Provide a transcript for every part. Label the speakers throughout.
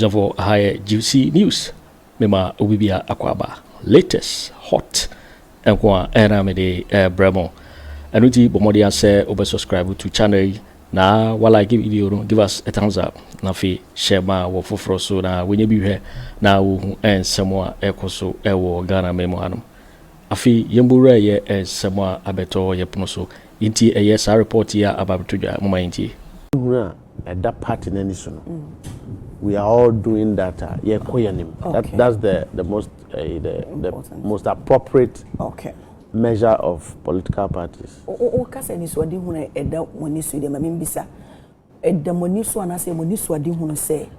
Speaker 1: for higher juicy news. Mema ubibia akwaba latest hot and kwa eramede bremo. Anuti bomodi ase obe subscribe to channel na wala give video give us a thumbs up na fi share ma wo foforo so na wenye bi hwe na wo ensemo a ekoso ewo Ghana memo hanom. Afi yembura ye ensemo a abeto ye pono so inti eye sa report ya ababetodwa mama inti.
Speaker 2: That part in any soon. We are all doing that. That's the most appropriate measure of political parties.
Speaker 3: Kasa ni swadi huna eda moni swede mamimbisa eda moni so anase moni swadi hunu se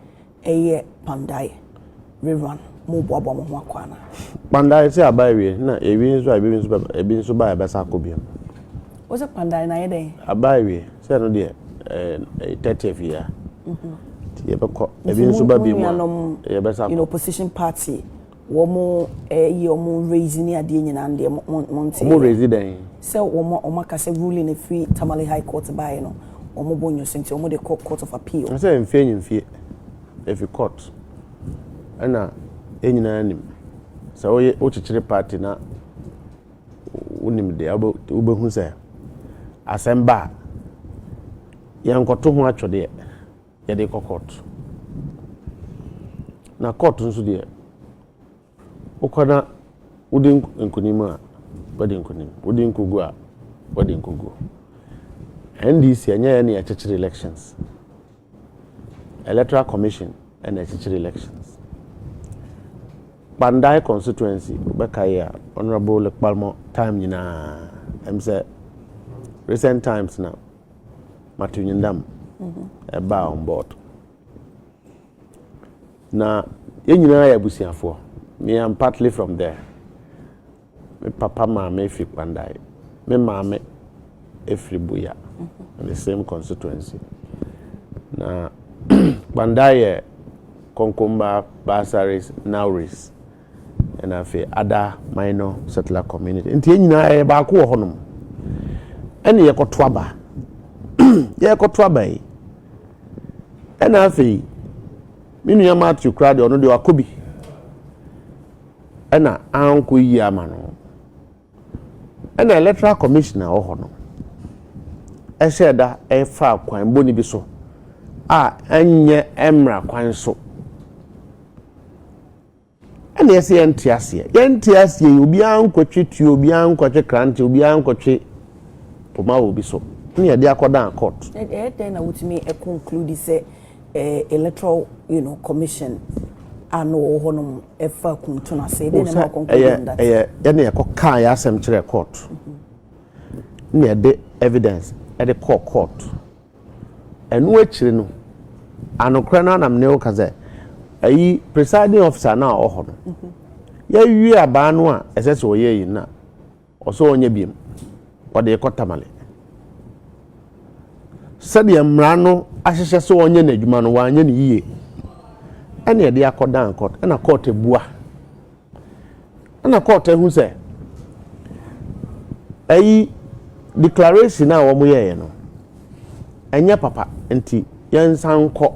Speaker 3: eye Kpandai rerun mo boabo mo ho akwana.
Speaker 2: Kpandai se abaye na ebi nso ba besa akobiem.
Speaker 3: O se Kpandai na yede
Speaker 2: abaye se no de 30th year. Ebi nso ba bi mo ye besa
Speaker 3: in opposition party womo yomo raising ade nyina ande monte
Speaker 2: mo resident
Speaker 3: se womo ka se ruling a free Tamale High Court by no womo bonyo senti womo de court of appeal
Speaker 2: I say mfie if you court ana enyina anim se otchere party na unim de obehu se asemba yankoto ho atwode ye de court na court nso de ukwana udin nkunima badi nkunim udin kugu a badi nkugu NDC anya na executive elections electoral commission and executive elections Kpandai constituency bekaya honorable Palmo time nyina say recent times now matunyindam eba on board na yenyina ya busiafo. Me am partly from there. Me papa mama fi Kpandai. Me mama efri Buya. In the same constituency. Na Kpandai Konkumba Basaris Nauris. And I fi other minor settler community. Nti nyina e ba ko honom. Ene ye kotwaba. Ye kotwaba yi. Ena fi minu ya Matthew crowd ono de wakobi. Ena anko yi amano ena electoral commissioner ohono eheda efa kwan boni bi so enye emra kwan so ena yesi entiasie obi ankotwe tu obi ankotwe krante obi ankotwe poma obi so ne ye de akoda court
Speaker 3: na wutimi conclude say electoral commission Anno honum efa kuntuna say dey na conclude that
Speaker 2: yana yakoka ya asem kire court ne de evidence e de court enu akire no anokra na nam ne okaze ayi presiding officer na oho no ya wi aba no a esese oye yi na oso onye biem ode Tamale sade mra no ahyehye so onye na adwuma no wa anye ne yiye ene de akodan court na court ebua na court ehu se ayi declaration na wo mo ye no enye papa enti yensan kọ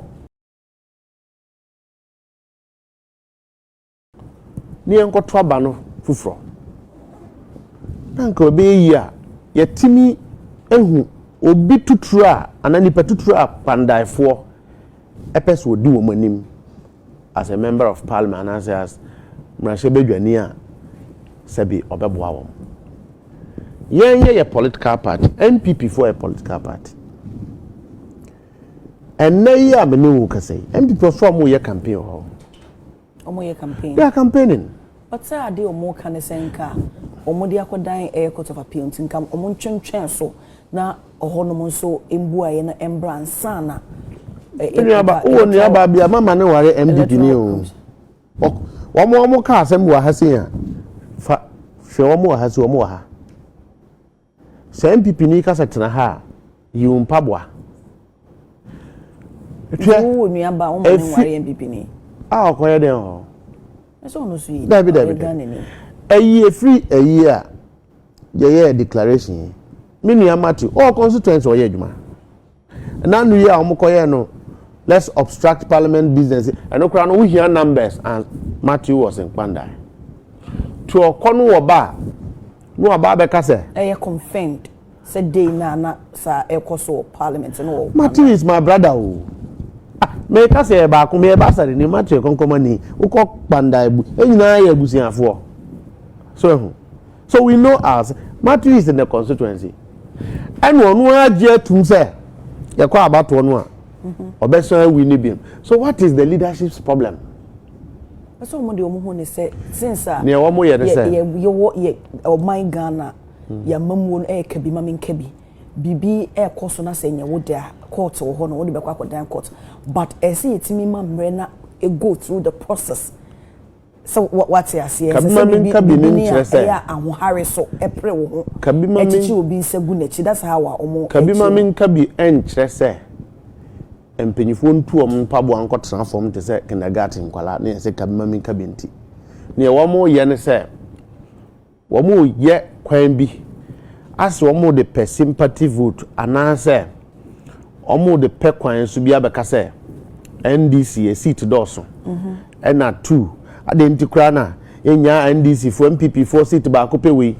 Speaker 2: ni enkoto aba no fufuro nanka obe yi a yetimi ehu obi tuturu a ananipa tuturu a Kpandaifo epeso odi wo manim as a member of parliament and as Asante Bediatuo sabi obeboa wom ye political party NPP for a political party and na ye amenu ka say NPP for mo ye campaign ho
Speaker 3: omo ye campaign
Speaker 2: they are campaigning
Speaker 3: but say ade omo kan senka omo de akodan court of appeal tinkam omo ntwentwen so na ohonom so embu aye na embran sana
Speaker 2: Eniaba o niaba bia mama ne ware MDP ni o. Womo ka asem wa ha sen a. Fa hwe womo ha se womo ha. Se MPP ni ka setena ha yi mpaboa.
Speaker 3: Etwe wo niaba o ma ne ware MPP ni.
Speaker 2: Okoye den ho.
Speaker 3: Eso no su yi.
Speaker 2: David. Eyi free eyi a ye declaration. Me nua Matthew o constituency o ye adwuma. Na nu yi a omokoye no let's obstruct parliament business. And no crown we hear numbers and Matthew was in Kpandai. To a corner oba, no about Becase.
Speaker 3: I confirmed. Said day na sa ekoso parliament no.
Speaker 2: Matthew is my brother. Make us say back me basari ni Matthew kon komani. Uko Kpandai bu. Enyina ye busiafo. So we know as Matthew is in the constituency. And one agye tum say ye kwa abato no a. Obeso we need him. So what is the leadership's problem?
Speaker 3: So mo de omo ne say since
Speaker 2: ne omo ye de say
Speaker 3: ye my Ghana ya mamu no kabi mamin kabi bibi koso na say nya wo dia court wo ho no wo de be kwa dan court but say etimi ma mre na go through the process. So what you say
Speaker 2: kabi mamin kabi ni nkyere say
Speaker 3: ya ahohare so epre wo ho
Speaker 2: kabi mamin
Speaker 3: echichi obi nsagu na chi that's how omo
Speaker 2: kabi mamin kabi nkyere say empanyifo ntu om pabo anko transform te say kindergarten kwala na say kabi mamin kabi nti ne wo mo ye ne say womo ye kwan bi as womo de pe sympathy vote anase womo de pe kwan so bi abeka say NDC a seat doso na 2 adenti kra na enya NDC for NPP for seat ba ko pewe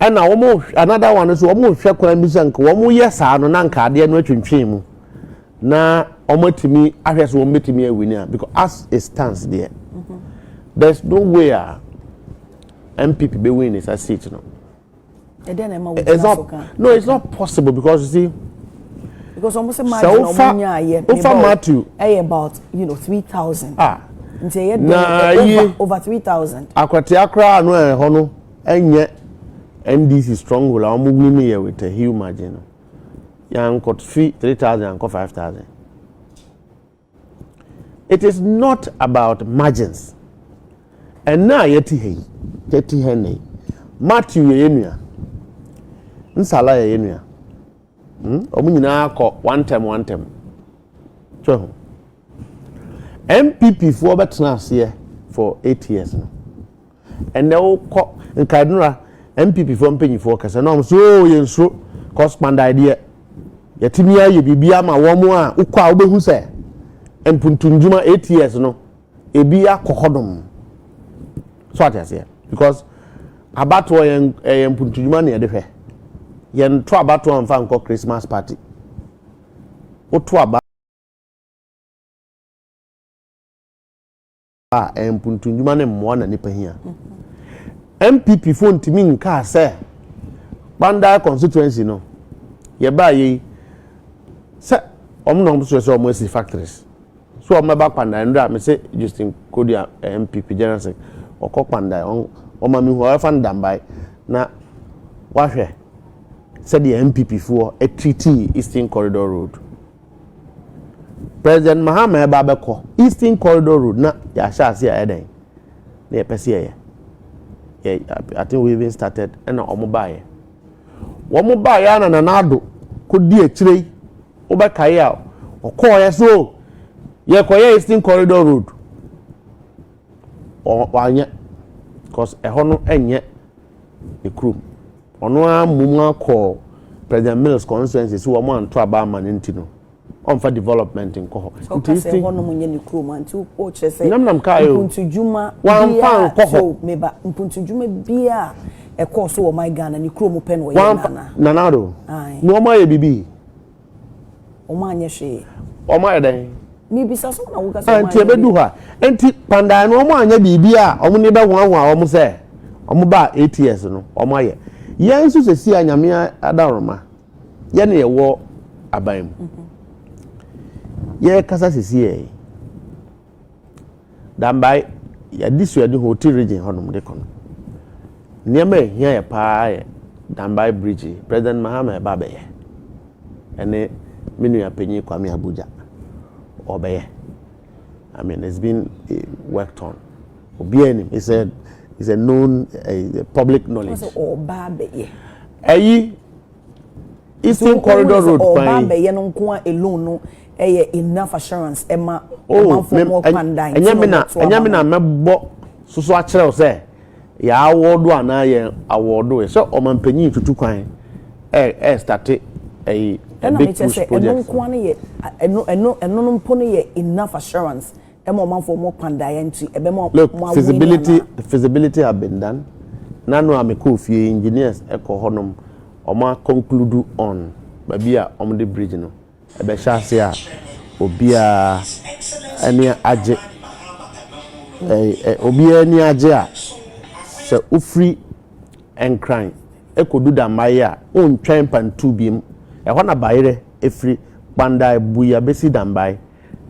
Speaker 2: na womo another one so womo hwe kwan bi sank womo ye saa no na nka ade no atwintwen mu na womo timi ahwe so womo betimi awini because as it stands there there's no way NPP be win is a seat no. It's not possible because you see.
Speaker 3: Because almost imagine
Speaker 2: Matthew
Speaker 3: about 3,000. Over 3,000.
Speaker 2: Akwati akra no e hono enye NDC stronghold am win here with a huge margin. Yan got 3,000 and 5,000. It is not about margins. And now yeti hene Matthew yenua nsala yenua omu nyina akọ one time so MPP for betena ase for 8 years no and they ko nkadura MPP for mpanyifo kasa na so yenso cause Kpandai de yetimi aye bibia ma wo mo a ukwa obehu se empuntunjuma 8 years no ebi akohodom. So what I say because abato yen puntujuma na yede hwe yen to abato amfa nko Christmas party oto aba puntujuma na mmo na nipa hia MPP phone timi nka say Kpandai constituency no ye ba yi say omno so say omo si factories so omo ba Kpandai ndra me say Justin Kodia MPP general secretary oko Kpandai o mami ho afa ndambai na wahwe said the MPP for a treaty Eastern Corridor Road. President Mahamadu Bawumia Eastern Corridor Road na ya sha ase eden na ye pese ye I think we even started and omo bae na nado ko di akire obekaye a okoye so ye koye Eastern Corridor Road wanya because ehono enye ekrum ono amumu akọ President Mills constituency so wo man to aba man ntino onfa development nko
Speaker 3: nti ehono munye ne krum anti o chese
Speaker 2: nam kayo
Speaker 3: mpuntujuma
Speaker 2: wan fan
Speaker 3: meba mpuntujuma bia ekoso wo my Ghana ne krum pen wo yana
Speaker 2: nanado no ma ye bibi
Speaker 3: o ma anye hwe
Speaker 2: o ma ye den
Speaker 3: mi bisa so na wo ga so
Speaker 2: anti ebedu ha anti Kpandai no mo anya bibi a omo ne be hwan omo se omo ba 8 years no omo aye yen so se si anyame adaroma ye ne ye wo aban mu ye kasa se si e dambai ya disu ade hotel region honom de kono niam e hia ye pa ye dambai bridge President Mahamadu Bawumia ene minu ya penyi Kwame Abuja obeye I mean it's been worked on obianim is a known public knowledge
Speaker 3: obabeye
Speaker 2: ayi Eastern Corridor Road
Speaker 3: obabeye no nko alone no enough assurance ema for Kpandai
Speaker 2: enya me na mebo soso akere say ya award ana ye award so o mampanyi tutu kwan start a big push project.
Speaker 3: Enough assurance. For
Speaker 2: Look, feasibility have been done. Nano Amekofi engineers echo honum oma conclude on babia on the bridge no. Ebe shasia obia ani aje obia ani aje a se ufri enkran ekodu da maya on twen pantu biem e ho na bayire efri Kpandai buya besi dambai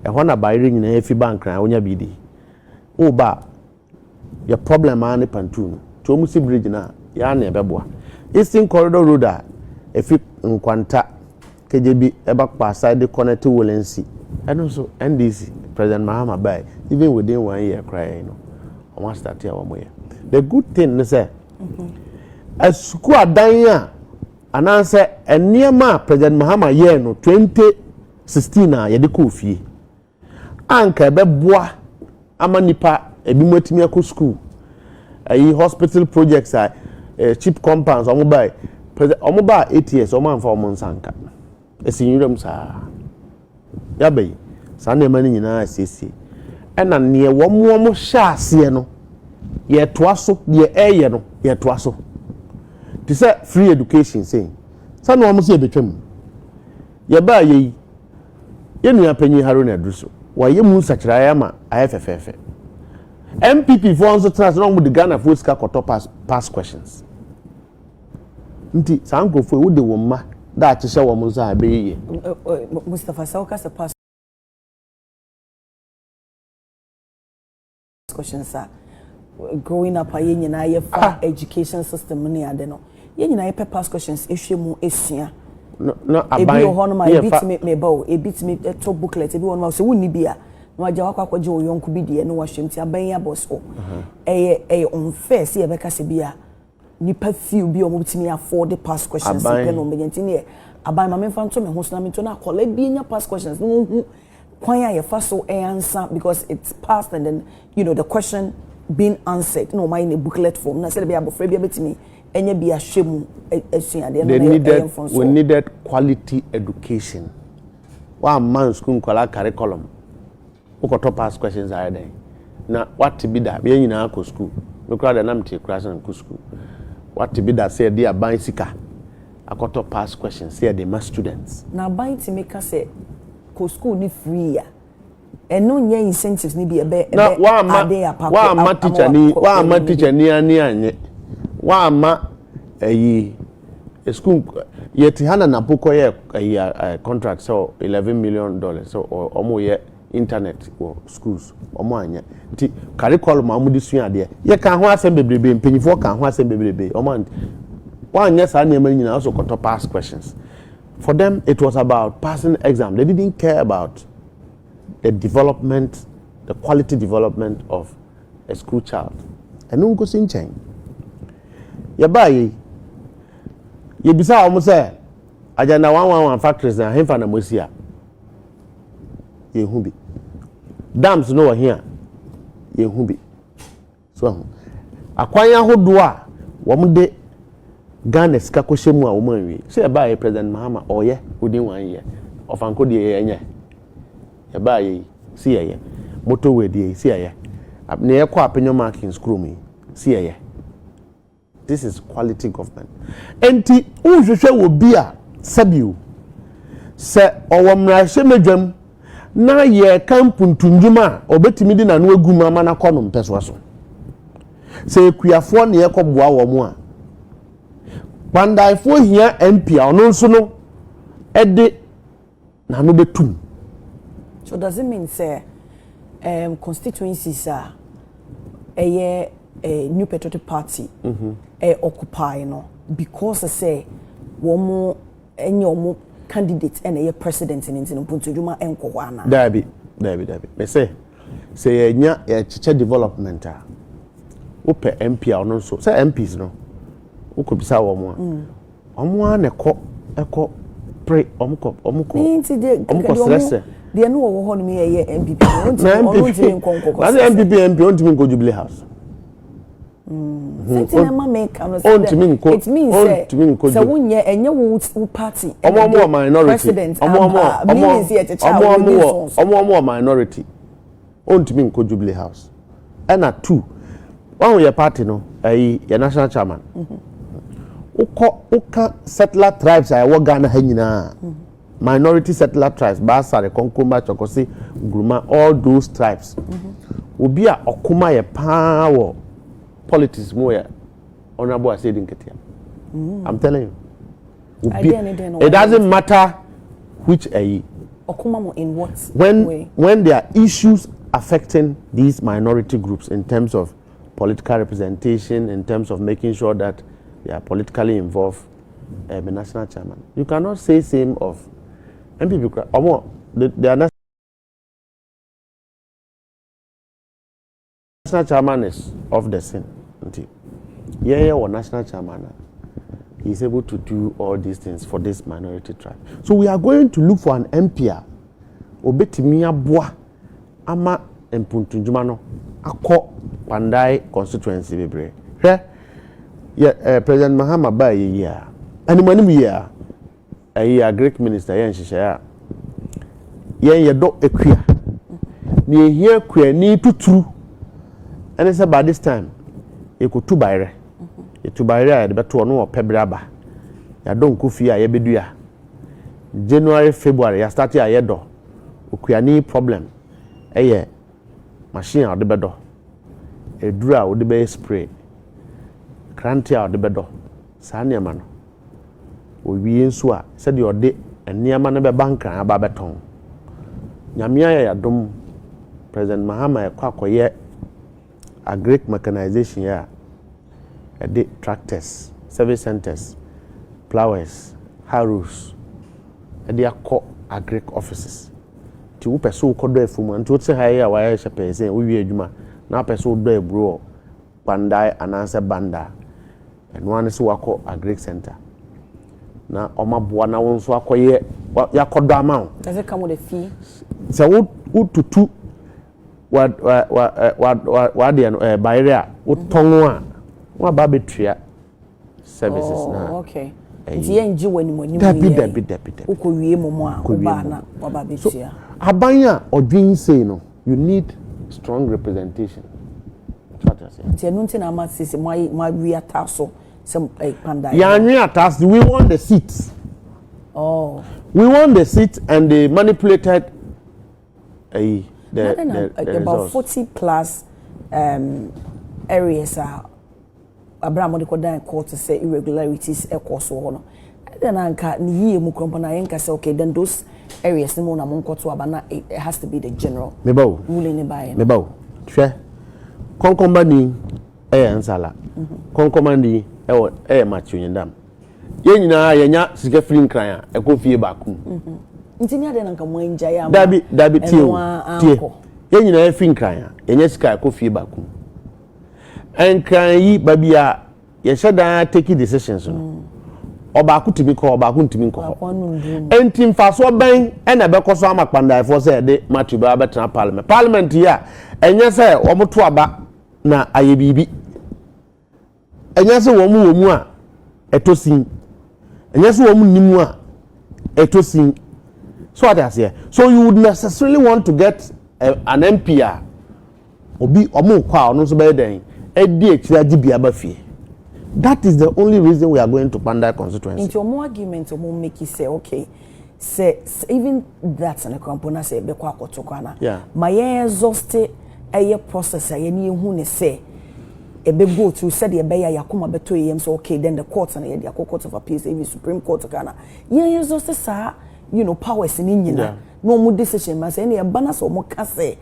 Speaker 2: e ho na bayire nyina efi bankran onya bidi o ba your problem ani pantu no to musi bridge na ya na ebeboa Eastern Corridor Road a efi nkwanta KJB eba kwa side connect Wolensi and also NDC President Mahamadu Bawumia even within 1 year cry no o start here one year. The good thing is say as school adan ya ananse eniema President Mahamadu year no 2016 a yede ko fie anka ebeboa amanipa ebi mwetimi akọ school hospital projects are cheap compounds omo buy 8 years omo anfa omo nsanka esinyuram sa ya be sa na mani nyina asiesie ena ne wo hya ase no ye toa so ye eye no ye toa so ti say free education saying sa na wo se betwam ye ba ye nua panyi haro na adruso wa ye mu sakira ya ma ayefefefe NPP for also trans no with the Ghana for ska koto pass questions nti sankofo wo de wo ma da achese wo mo za be ye
Speaker 3: Mustafa Sauka se pass questions are growing up aye nyina ye for education system ni ade no ye nyina ye pass questions ehwemu esia
Speaker 2: no abai
Speaker 3: ebi ho no ma ebi me bawo ebi me to booklet ebi won ma so wonni bia no aja wakwaje oyonku bi de no wahwem ti aban ya boss o unfair se ye beka se bia nipa few bi o mo bitimi afford the past questions pe no mbenyenti ne aban ma me fa nto me ho so na me to na kola bi nya past questions no hu kwan ya fa so answer because it's past and then you know the question being answered no my in a booklet form na say be abofra bi betimi enya bi ahwemu esua de
Speaker 2: no we needed quality education one man school kola curriculum ukoto past questions are there na what be that be nyina ko school we crowd na mti class na ko school what be that say dia ban sika akoto past questions say the math students
Speaker 3: na ban ti make say ko school ni free ya eno nya incentives ni bi ebe
Speaker 2: wa ma teacher ni anye wa ma school yet hana na poko ye contract so $11 million so omo ye internet or schools omo anya nti curriculum amudi sua de ye kan ho asem bebrebe mpanyifo kan ho asem bebrebe omo anya sa na emani nyina also koto pass questions for them it was about passing exam. They didn't care about the development, the quality development of a school child and unko sinchen ye bayi ye bisa omo say ajana 111 factories na hemfa na mosia ye hu bi dams no here ye hu bi so akwanya hodo a wo de Ghana sika ko shemu a wo manwi say ba ye President Mahama oye within 1 year of anko de ye nya ye ba ye si ye motorway de si ye na ye ko Afenyo Markin school mi si ye. This is quality government enti unhwehwe wo bia sabiu se owomra hwemedwam na ye kampuntunduma obetimi di na no agum ama na kono mpeso so se ekuafo ne ye koboa wo mu a Kpandai fo hia MP ono nso no ede na no betum.
Speaker 3: So does it mean say constituencies are a new patriotic party occupy no because say womo enyo candidate and a president in Puntojuma and Kowana.
Speaker 2: Dabi. Me say nya chiche development a ope MP ono nso say MPs no ukobisa womo omo na eko pray omko stress
Speaker 3: de no wo ho no me ye MPP onti nkonko
Speaker 2: na MPP MP onti nko Jubilee House
Speaker 3: Sentinel make it means so when you and your party president
Speaker 2: minority on to me Jubilee House and at 2 one of your party no your national chairman uka settler tribes I work Ghana hanyina minority settler tribes Basare Konkoma Chokosi Gruma all those tribes obi a okuma ye power politics more honorable said in Ketia. I'm telling you. It doesn't matter which in
Speaker 3: what
Speaker 2: way? When there are issues affecting these minority groups in terms of political representation, in terms of making sure that they are politically involved, the national chairman. You cannot say same of NPP. They are national chairman is of the sin. Yeah, or national chairman. He is able to do all these things for this minority tribe. So we are going to look for an MPR. Obetimia Boa Ama Mpuntunjumano Ako Kpandai constituency bebre. Yeah, President Mahamadu Bawumia. And when we are a great minister, yen shishaya. Yen ye do equia. Ni here queer ni to true. And it's about this time. You could two by to buy the better no pebraba. Ya don't kufia ye bedua. January, February, ya start ya yedo. Ukuani problem. Eye machine out the bedo. A dura would be spray. Cranty out the bedo. Sanya man. We in swa said your day and near man be banker and babaton. Nyamia ya Dóom President Mahamadu Kwaku a great mechanization here. The tractors, service centers, plowers, harrows, and they are called agric offices. To pursue Kojo Kyeremanteng, to say higher wire shepherd saying we juma now pursue do bro Kpandai and answer banda and one is what called agric center. Now Oma Buana wants to acquire what ya called amount.
Speaker 3: Does it come with a fee?
Speaker 2: So what to two what the barrier what tongue what babetria services now.
Speaker 3: Okay. Nti when
Speaker 2: Debi.
Speaker 3: Ukowie momo oba na wababetia.
Speaker 2: Abanya odwin say no, you need strong representation. What I say.
Speaker 3: Nti enu nti na amasisi my we ataso some Kpandai.
Speaker 2: Ya nwi atas, we want the seats.
Speaker 3: Oh.
Speaker 2: We want the seats and they manipulated
Speaker 3: about 40 plus areas are Abraham de kodan court to say irregularities so hono. Then anka ni mu krompo na yenka say okay then those areas no na monko to abana it has to be the general.
Speaker 2: Mebao.
Speaker 3: Ruling by.
Speaker 2: Mebao. Hwe. Konkombani ansala. Konkombani match nyindam. Ye nyina yenya sika free nkran a ekofie bakum.
Speaker 3: Ntini ade nanka mo enja ya.
Speaker 2: Dabi tie. Ye nyina free nkran a yenya sika ekofie bakum. And can yi babia ye shada take decisions no oba kutimi ko oba kuntimi ko entim faso ben e na be koso ama Kpandai for say de matuba betra parliament ya enye say omoto aba na aye bibi enye say womu a etosin enye say womu nimu a etosin so what I say so you would necessarily want to get an MPR obi omo kwa ono so be den that is the only reason we are going to Kpandai constituency.
Speaker 3: Into more argument, more make you say, okay, say even that's an component say be kwa kotokana.
Speaker 2: Yeah.
Speaker 3: My exhausted a process I any who say a be go to said the beya yakuma beto yem so okay then the courts and the court of appeals even Supreme Court Ghana. Yeah, exhausted sir, powers in India. No more decision man say any balance or more can say.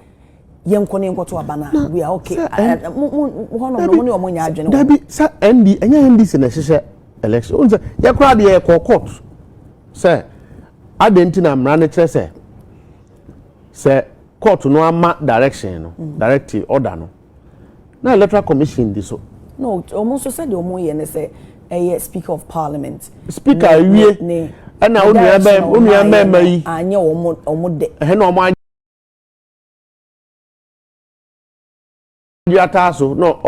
Speaker 3: We are okay. One of money agent.
Speaker 2: Debbie, sir, NDC in a election. You crowd the court. Sir, I didn't know manager say court no ama direction, directive order no. Now electoral commission this so.
Speaker 3: No, almost said the more and say a speaker of parliament.
Speaker 2: Speaker, we and now only a member.
Speaker 3: I know almost
Speaker 2: Taso no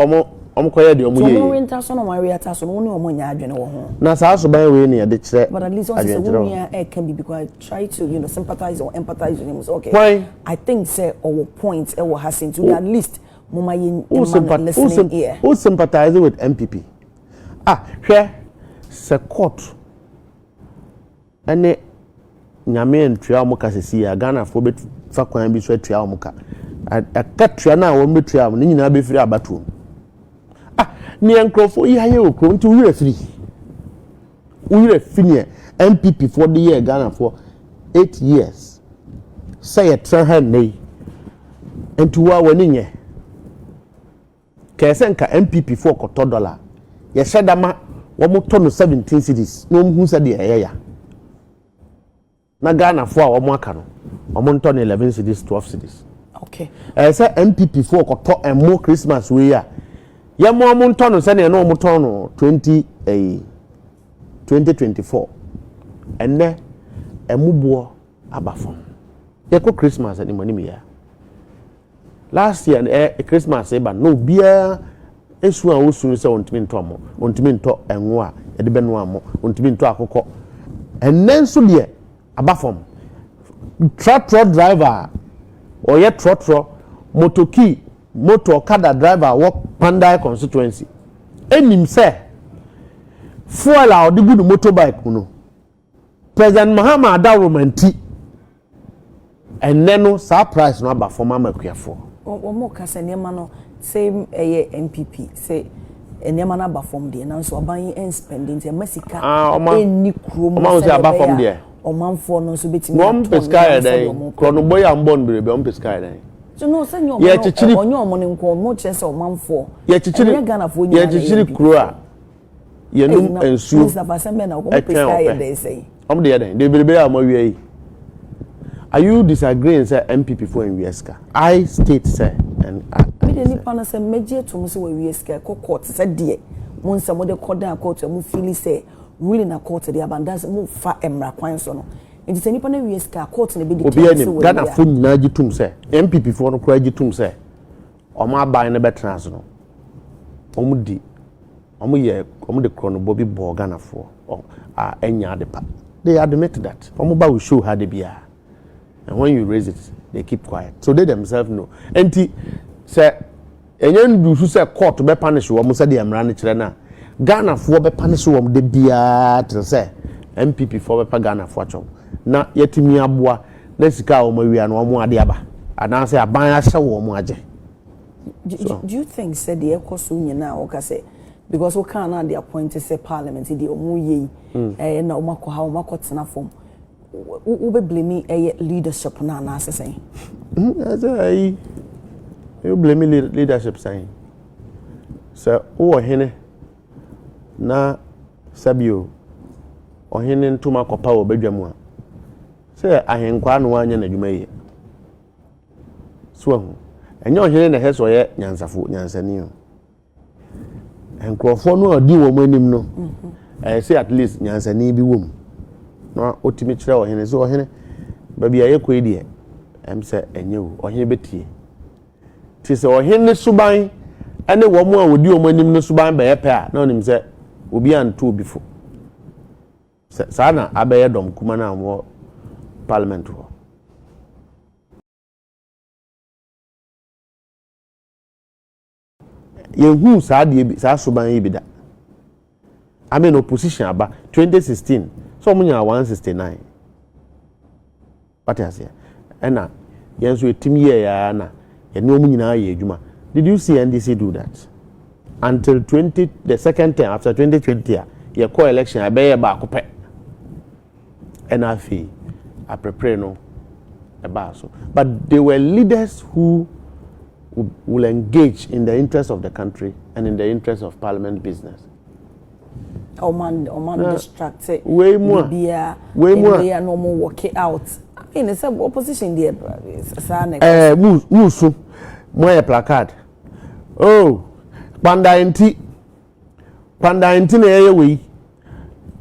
Speaker 2: koye de omo ye
Speaker 3: so winter so no man reata so no ni omo nya adwene wo ho
Speaker 2: na saa so ban we ne de kire
Speaker 3: but at least also say we can be because I try to sympathize or empathize with him so okay
Speaker 2: why?
Speaker 3: I think say our point e was hasing to at least mama yin listening here
Speaker 2: who sympathize with NPP hwe se court ene nyame ntua mo ka sesi ya Ghana fo bet fa kwan bi so atua mo ka akatua na wo metua mo ni nyina be firi abatuo ni enkrofo yi haye okro nti wure firi NPP for the year Ghana for 8 years say a trehe nei enti wa wani nye kese nka NPP for koto dollar ye shedama wo mo to no 17 cities no hu se de ya na Ghana for wo mo aka no wo mo to no 11 cities 12 cities
Speaker 3: okay
Speaker 2: say NPP for koto and more Christmas we ya ye mo to no se ne no mo to no 2024 enne emubuo abafom ye ko Christmas ani mani me ya last year Christmas eba no bia esu a osu se ontimi nto enwo a ye de beno amo ontimi nto akokọ enne nso de abafom tractor driver or ye trotro motor okada driver work Kpandai constituency enim se fuel a odi gudu motorbike no President Mahamadu Bawumia enne no surprise no abafom amakuafo
Speaker 3: omo ka se nema no same NPP say enema na abafom de na so aban en spending e masika eni krom
Speaker 2: o say abafom de
Speaker 3: omanfo no so betimi
Speaker 2: no pesca dey krono boy am born be on pesca dey
Speaker 3: so no say nyo onyo omo ne nko mo che say omanfo
Speaker 2: ye chichiri
Speaker 3: Ghana fo nya
Speaker 2: ye chichiri kro a ye num ensu
Speaker 3: Mr. Basembe na ko pesca dey say
Speaker 2: om de dey be am wi are you disagreeing say NPP for in Wieska? I state say and
Speaker 3: me dey nipa na say meje to mo say we Wieska ko court say de mo nsa mo de court court mo feel say ruling na court dey abandance mo fa emra kwan so no nti say nipa na Wieska court na be dey
Speaker 2: say we Ghana fo nyina gitum say NPP for no kra gitum say o ma ban na betra so no o mu di o mu de krono bobi bo Ghana fo enya de pa they admit that o mu ba we show how they be. And when you raise it, they keep quiet. So they themselves know. Enti say enyen du say court be punish wo mo say dey amrane kire na. Ghana for be punish wo de bia to say NPP for be Ghana for chom. Na yetimi aboa na sika wo mawia na wo mo ade aba. Ana say aban ahye wo mo age.
Speaker 3: Do you think said the ekoso nyina o ka say because we can na dey appoint say parliament dey omo ye na o makọ ha o makọ tena form we be blame leadership na say
Speaker 2: you blame leadership saying so o hene na sabio o hene ntuma kopa o badwamu a say ahenkwa no anya na dwuma ye so hu enyo hene na heso ye nyansani o enkrofo no odi wo manim no say at least nyansani bi wom no otimi kire o hene so o hene babia ye ko edie say enyewu o hene betie ti se o hene suban ene wo mu a wodi o manim no suban be ye pe a na onim se obi anto obi fo sa na abaye dom kuma na wo parliament ho yehu sa de sa suban yi bida I mean opposition aba 2016 so munya 169 what is here ena yenso etimi ye ya na ye ne omunyina ye adwuma. Did you see NDC do that until the second term after 2020 ye call election abaye ba akopɛ ena afi a prepare no eba so but they were leaders who will engage in the interest of the country and in the interest of parliament business.
Speaker 3: Oman distracted.
Speaker 2: Way more.
Speaker 3: We are no more working out. I mean, it's a opposition there.
Speaker 2: Musu, more placard. Oh, Kpandai nti na yewe.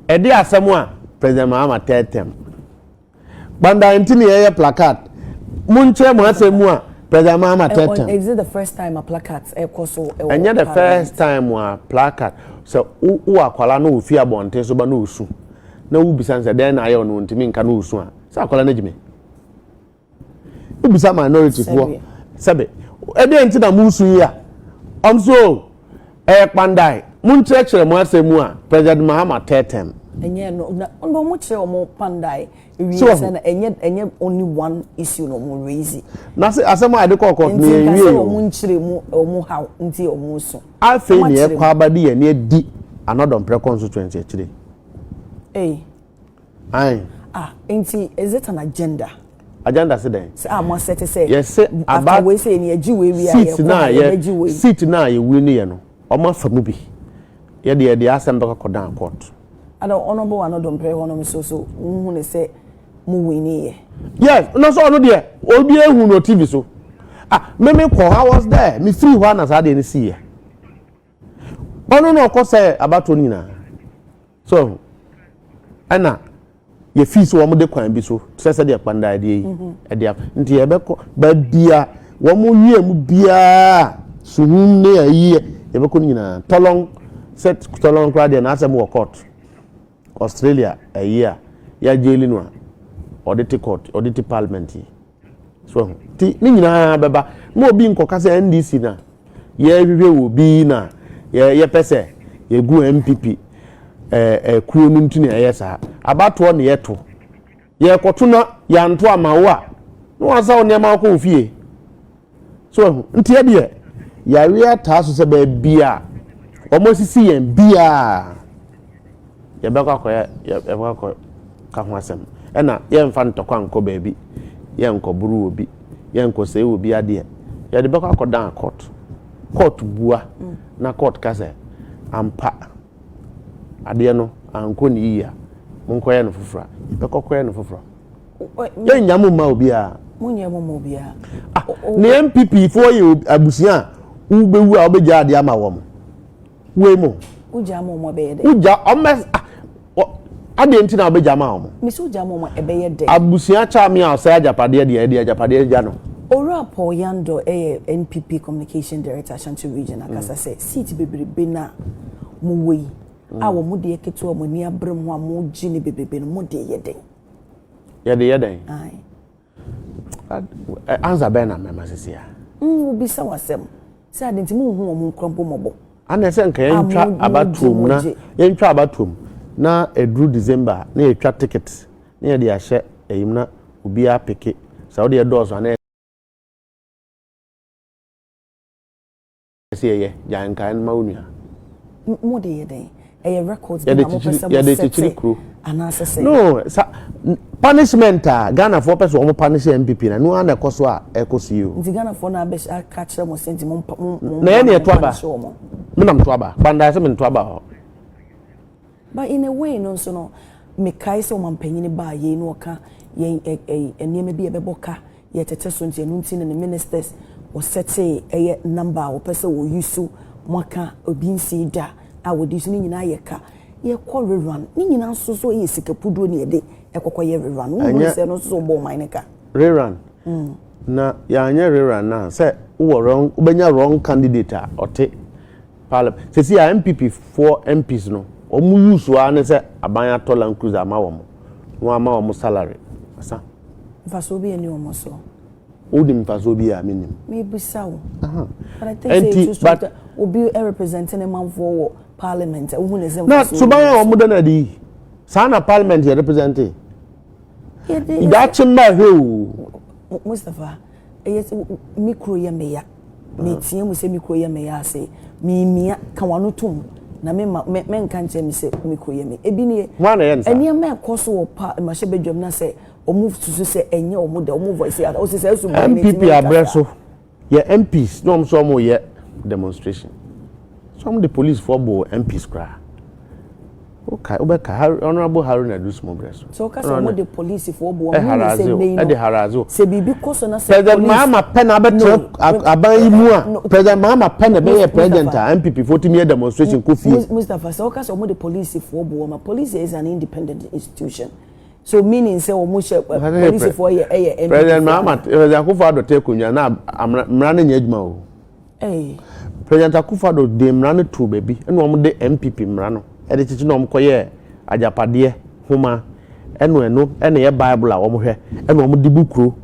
Speaker 2: Edi asemwa President Mahamadu third term. Kpandai nti na yeye placard. Munche mo asemwa President Mahama third
Speaker 3: Is it the first time a placard so
Speaker 2: and yet the first time a placard so who akwala no fi abonte so ba no usu na wo bisa say den aye no ntimi nka no usu a say akwala na jime wo bisa minority fo sebe e dey nti na mu usu yi a so Kpandai mun chere mo asemu a President Mahama third term
Speaker 3: enye no no mo chere mo Kpandai we say na enye only one issue no mo raise
Speaker 2: na say asemu ade kokot na ewie
Speaker 3: yo mo chere mo how nti o mo so
Speaker 2: Afenyo ne kwa abade ye ne di Anno Dompreh constituency akire
Speaker 3: nti is it an agenda
Speaker 2: say den
Speaker 3: say mo set say
Speaker 2: yes say
Speaker 3: about we say ne agi we ye
Speaker 2: seat na ye we ne ye no omo famu bi ye de asem be kodan court
Speaker 3: ada honorable Anno Dompreh hono so hu ne say mu we ne ye
Speaker 2: yes no so no de obi ehu no TV so me I was there me free one as I didn't see ye ono no ko say about oni na so ana ye fees wo mo de kwan bi so say de Kpandai de yi e de nti ye be ko ba bia wo mo wie mu bia suhun ne ayi ye be ko nyina tolong set tolong kwa de na asem wo court Australia a year ya jeli no audit court audit parliament so ti ni nyina beba mo obi nkoka say NDC na ye hwehwe wo bi na ye pese ye gu NPP kuo nu ntuni ayesa abato ne yeto ye koto na ya nto amawo a no wasa wo nema ko fie so nti ye de ya wi ata so se ba bia omo sisi yen bia ye be kwa ye kwa ka ho asem na ye mfa ntokwa nko ba bi ye nko buru obi ye nko se obi ade ye de be kwa dan court bua na court kase ampa ade no anko ni iya monko ye no fofora be kokko no fofora ye nyamu ma obi a
Speaker 3: munyamu ma obi a
Speaker 2: ne NPP fo ye abusia ubewu a obegya ade ama wo mo we mo
Speaker 3: uja mo be ye de
Speaker 2: uja omes ade nti na obegya ma wo mo
Speaker 3: misu uja mo ebe ye de
Speaker 2: abusia cha me a say ajapade de ajapade ja no
Speaker 3: Ora Paul Yando NPP Communication Director Ashanti Region akasa say seat bebrebe na mu wei awo mu de keto mo ni abrem ho mo gine bebrebe no mo de yeden
Speaker 2: yeden
Speaker 3: ai
Speaker 2: answer be na mema sesia
Speaker 3: obi sa wasem say adenti mu hu mo nkrompo mobo
Speaker 2: ana se nka yentwa abatom na yentwa abatom na edru December na yetwa ticket na ye de ahye eyim na obi apeke saudi e dozo na ye jankan maunua
Speaker 3: mo de yeden records
Speaker 2: na mo person ya de tichiri kru
Speaker 3: anasese
Speaker 2: no punishment Ghana for person mo punish MPP na no na ekoso a ekoso you
Speaker 3: nti Ghana for na be catch mo senti mo
Speaker 2: na ye ne to aba me nam to aba Kpandai se me to aba
Speaker 3: but in a way no so no me kai se o mampanyini ba ye no ka ye eneme bi e beboka ye tete so nti enu nti ne ministers o sete number o pese o yusu mwaka obi nsi da a wodi so ni nyina ye ka ye call rerun ni nyina so so ye sikapudo ne de ekokọ ye rerun wo se no so bo man ka
Speaker 2: rerun na ya anya rerun na say wo wrong ubenya wrong candidate ote parliament se si ya MPP for MPs no o mu use wa ne se abanya tolan cruiser ma wo mo no ama wo mo salary asa
Speaker 3: faso bi eni o mo so
Speaker 2: Udim faso bi a minim
Speaker 3: me bisawo but I think say obi representing a man for parliament who ne sem
Speaker 2: na subaya o muda na di sana parliament ye representing ida chimba he
Speaker 3: Mustafa mikro ye meya me tie mu se mikro ye meya say mi mia kan wano tum na me nkan che mi se mikro ye me ebi ne eni ma ekoso wo pa ma hye bedwam na say o move to say enye o mu de o mu voice ya o se say
Speaker 2: MPP abreso ye MPs no so mo ye demonstration some the police for bo MPs cry okay obeka honorable Haruna do small breast
Speaker 3: so ka some the police for bo say
Speaker 2: e de harazo
Speaker 3: se bibi koso na say
Speaker 2: president Mahama pen abetre aban imu a president Mahama pen be president MPP for team demonstration ko fie
Speaker 3: Mustafa so ka some the police for bo ma police is an independent institution So meaning say omo she police for ye NPP.
Speaker 2: President Mahamadu Akufo Addo take kunya na mrane nya adwuma o. President Akufo Addo de mrane to baby eno omo de NPP mrano. E de chichi no omo koye ajapade homa eno ene ye Bible a omo hwe eno omo di bukuro.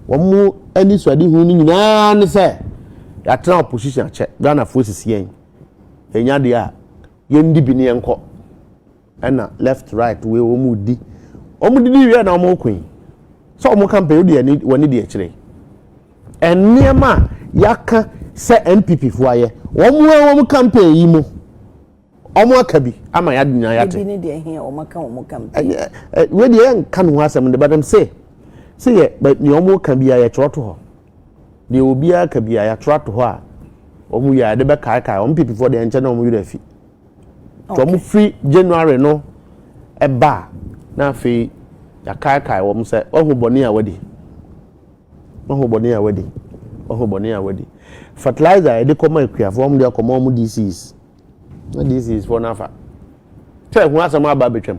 Speaker 2: Omo ani swadi hu ni nyina ne se ya tra opposition che Ghana forces yen. Enya de a yendi bi ne enko. Ena left right we omo di omo di wi na omo kwin so omo campaign di ani woni di akire eniema yaka se NPP fo aye omo campaign yi mu omo akabi ama ya dunya ya te
Speaker 3: bi ne de he omo campaign
Speaker 2: we di en kan ho asem de badam say ye but ni omo kan bia ya troto ho de obi aka bia ya troto ho a omo ya de be kai omo NPP fo de enche na omo yura fi to omo free January no eba na fe ya kai wo se ohu boni a wedi fertilizer e de koma ekuafo mo de koma mo DCs na DCs for nafa te hu asama aba betwam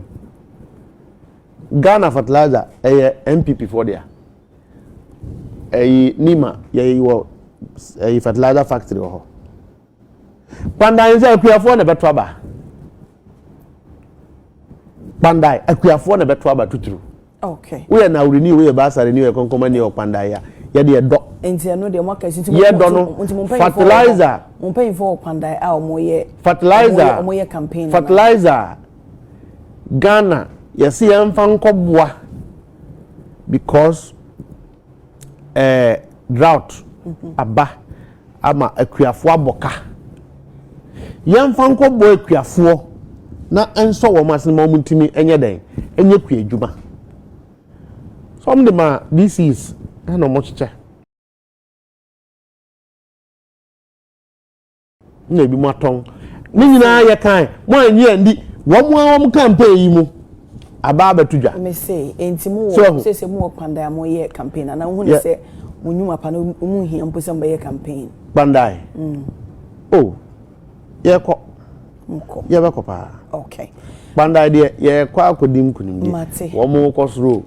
Speaker 2: Ghana fertilizer NPP for there Nima ye wo fertilizer factory ho Kpandai se ekuafo na beto aba Kpandai ekuafo na beto aba tuturu.
Speaker 3: Okay.
Speaker 2: We are now renew we ba asare new konkomani o Kpandai ya. Ye de do.
Speaker 3: Enti no de mo ka sinti
Speaker 2: mo fertilizer.
Speaker 3: Mo pay for Kpandai a mo ye
Speaker 2: fertilizer.
Speaker 3: Mo ye campaign.
Speaker 2: Fertilizer. Ghana yes ye mfa nkobua because drought aba ama ekuafo aboka. Ye mfa nkobua ekuafo na enso wo masin ma muntimi enye den enye ku adwuma some dem ma this is na mo chiche na bi maton ni nyina ye kan mo anyi andi wo campaign yi mu aba betudwa
Speaker 3: me say enti mu wo se mu Kpandai mo ye campaign na hu ne se mo nyuma pa na mu hia mpo se mba ye campaign
Speaker 2: Kpandai oh ye ko ye be ko pa
Speaker 3: okay
Speaker 2: Kpandai de ye kwa akodim kunim de wo mo kosro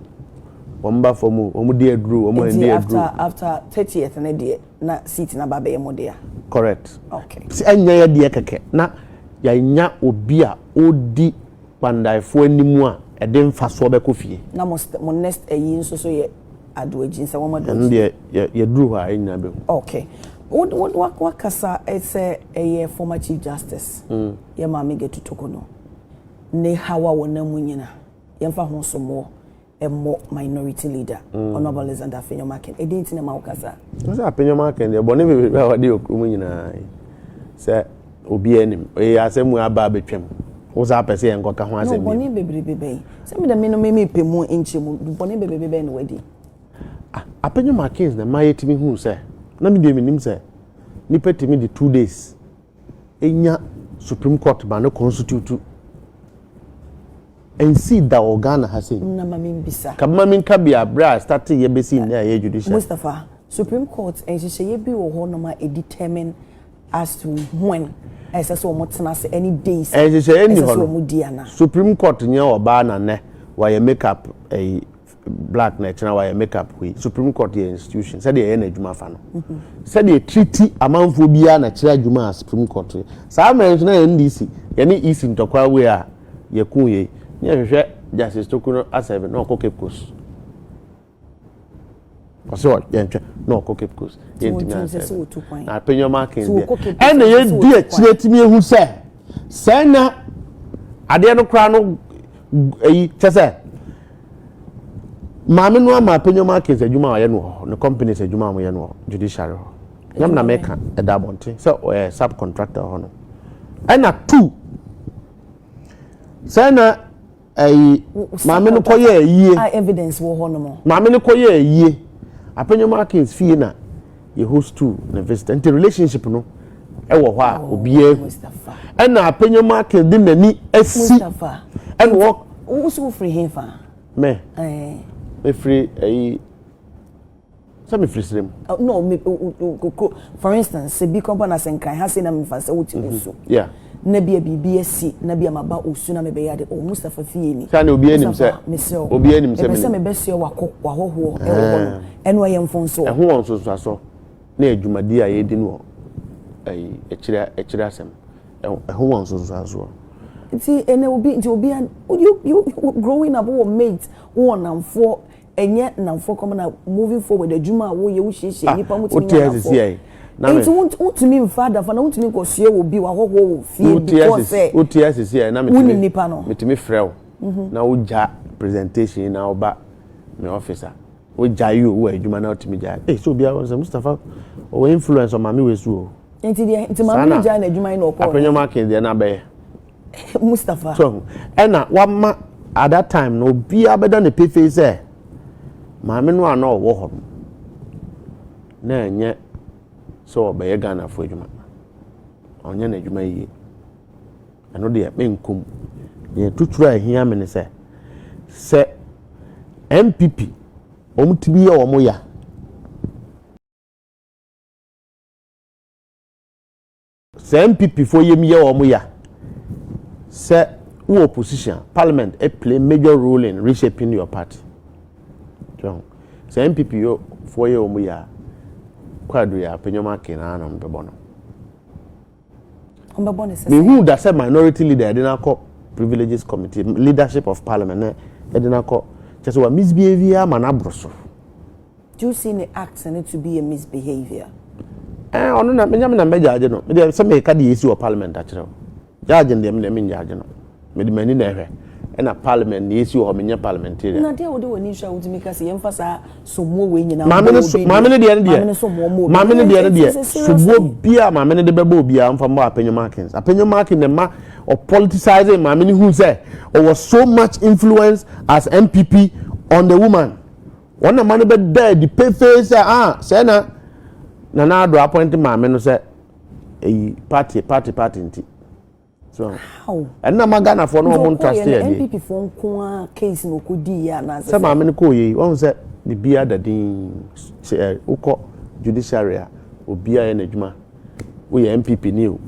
Speaker 2: wo mba fomu wo mo de aduru wo mo de aduru
Speaker 3: after 30th na de na seat na baba ye mo de
Speaker 2: correct
Speaker 3: okay
Speaker 2: si anya ye de keke na ya nya obi a odi Kpandai fo animu a e de mfa so be kofie
Speaker 3: na mo next ayi nso so ye ado agin se wo mo do
Speaker 2: de ye duru ha enya be
Speaker 3: okay what kasa ese a former chief justice ye ma me get to tokono ne hawa wona munyina ye mfa ho somo emmo minority leader honorable Afenyo Markin e dey ntina ma wo kasa
Speaker 2: so Afenyo Markin de bone be wa de okru munyina se obi anim e asemu aba betwam wo za pese ye nkoka ho asem
Speaker 3: no bone bebrebe se me da me no me pemu enche mu bone bebrebe na wadi
Speaker 2: Afenyo Markin na ma yetimi hu se na me de minim se ni petimi di 2 days enya Supreme Court ba no constitute and see that Ghana has seen
Speaker 3: na mamin bisa
Speaker 2: kamamin kabia bra start ye be seen there ye judicial
Speaker 3: Mustafa Supreme Court and she say be wo ho no ma determine as to when as so mo tena say any days
Speaker 2: and she say any
Speaker 3: ho
Speaker 2: Supreme Court nya oba na ne why you make up a black na china why make up we Supreme Court ye institution said ye na adwuma fa no said ye treaty amanfo bia na chira adwuma Supreme Court sa man na NDC ye ni isi ntokwa we a ye kun ye ni hwehwe justice tokuno asebe na Cape Coast so ye ntwe na Cape Coast ye ntimi na Afenyo Markin there and ye di akire timi ehu se na ade no kra no eyi chese Mami no ama Afenyo Markin adwuma wa ye no no company se adwuma mo ye no judiciary ho nyam na meka e da bonte so subcontractor ho no na 2 sana ai mami no koye yie
Speaker 3: evidence wo ho no mo
Speaker 2: mami no koye yie Afenyo Markin fie na ye host to na visit and relationship no e wo ho a obi e na Afenyo Markin di nani asi and wo
Speaker 3: so free here fa
Speaker 2: me me free ai some free stream
Speaker 3: no me for instance se bi company as nkan ha say na me fa say wo ti so
Speaker 2: yeah
Speaker 3: na bia BBSC na bia maba osu na mebe yade o Mustafa Fieni
Speaker 2: Sane obi anim se obi anim se
Speaker 3: me be se wahoho e wo eno ye mfonso
Speaker 2: e ho won so so na adwumadi a ye di no ai echira asem e ho won so so
Speaker 3: ti ene obi you growing up wo mate wo namfo enye namfo come na moving forward adwuma wo ye wo hihie nipa mutimi na It's won't mean father for not to go see will be a whole field because
Speaker 2: OTS here na
Speaker 3: me pano
Speaker 2: me frel na uja presentation na oba me officer uja you wo adwuma na otimi ja so bia was Mustafa o influence on mami wesu
Speaker 3: enti mami ja na adwuma na okọ
Speaker 2: Afenyo Markin there na be
Speaker 3: Mustafa
Speaker 2: so na wama at that time no bia beda ne pefe say mami no ana wo ho na enye so be Ghana for adwuma onye na adwuma yi eno de menkum ye tutura ahia me ne se NPP omutibi ye omo ya se NPP for yemi ye omo ya se who opposition parliament play major role in reshaping your party so se NPP yo for ye omo ya kwadu ya Afenyo Markin na Anno mbebono
Speaker 3: mbebono se
Speaker 2: me who that say minority leader dey na call privileges committee leadership of parliament dey na call just wa misbehavior man abroso.
Speaker 3: Do you see the acts and it to be a misbehavior
Speaker 2: ono na me nyame na me judge no me dey say me ka dey esi o parliament a kire judge dem me judge no me dey mani na ehwe na parliament na esi o menye parliamentarian
Speaker 3: na dia wo de woni sha wo timi ka se yemfasa somo we nyina
Speaker 2: maame ne de subo bia maame ne de bebo bia mfa mo Afenyo Markin ne ma or politicizing maame ne who say was so much influence as NPP on the woman one man be there the pay face say na do appoint maame no say party nti so
Speaker 3: how
Speaker 2: and na magana for no mo trust here
Speaker 3: NPP for nko case no kodi ya na
Speaker 2: say maame ne ko yi won say the bia dadin ukọ judiciary obia ye na adwuma wo ye NPP ni o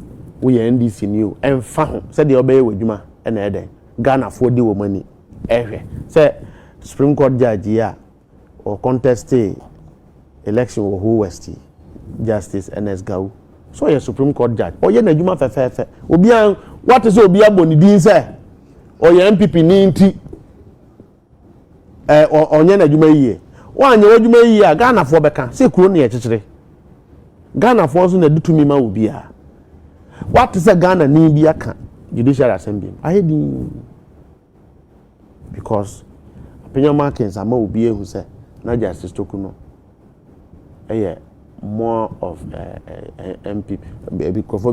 Speaker 2: wo ye NDC ni o emfa ho say de obeye wadwuma na eden Ghana for di wo mani ehwe say Supreme Court judge ya or contest election wo who West Justice NS Gau so ye Supreme Court judge o ye na adwuma fefefe obia what is obia boni din say o ye NPP ni nti onye na adwuma yiye wanye wadwuma yiye a Ghana for beka say kuro na ye kekere Ghana for so na ditumi ma obia what is a Ghana ni bi aka judicial assembly I di because Afenyo Markin sama obia hu say na justice tokuno more of MPP because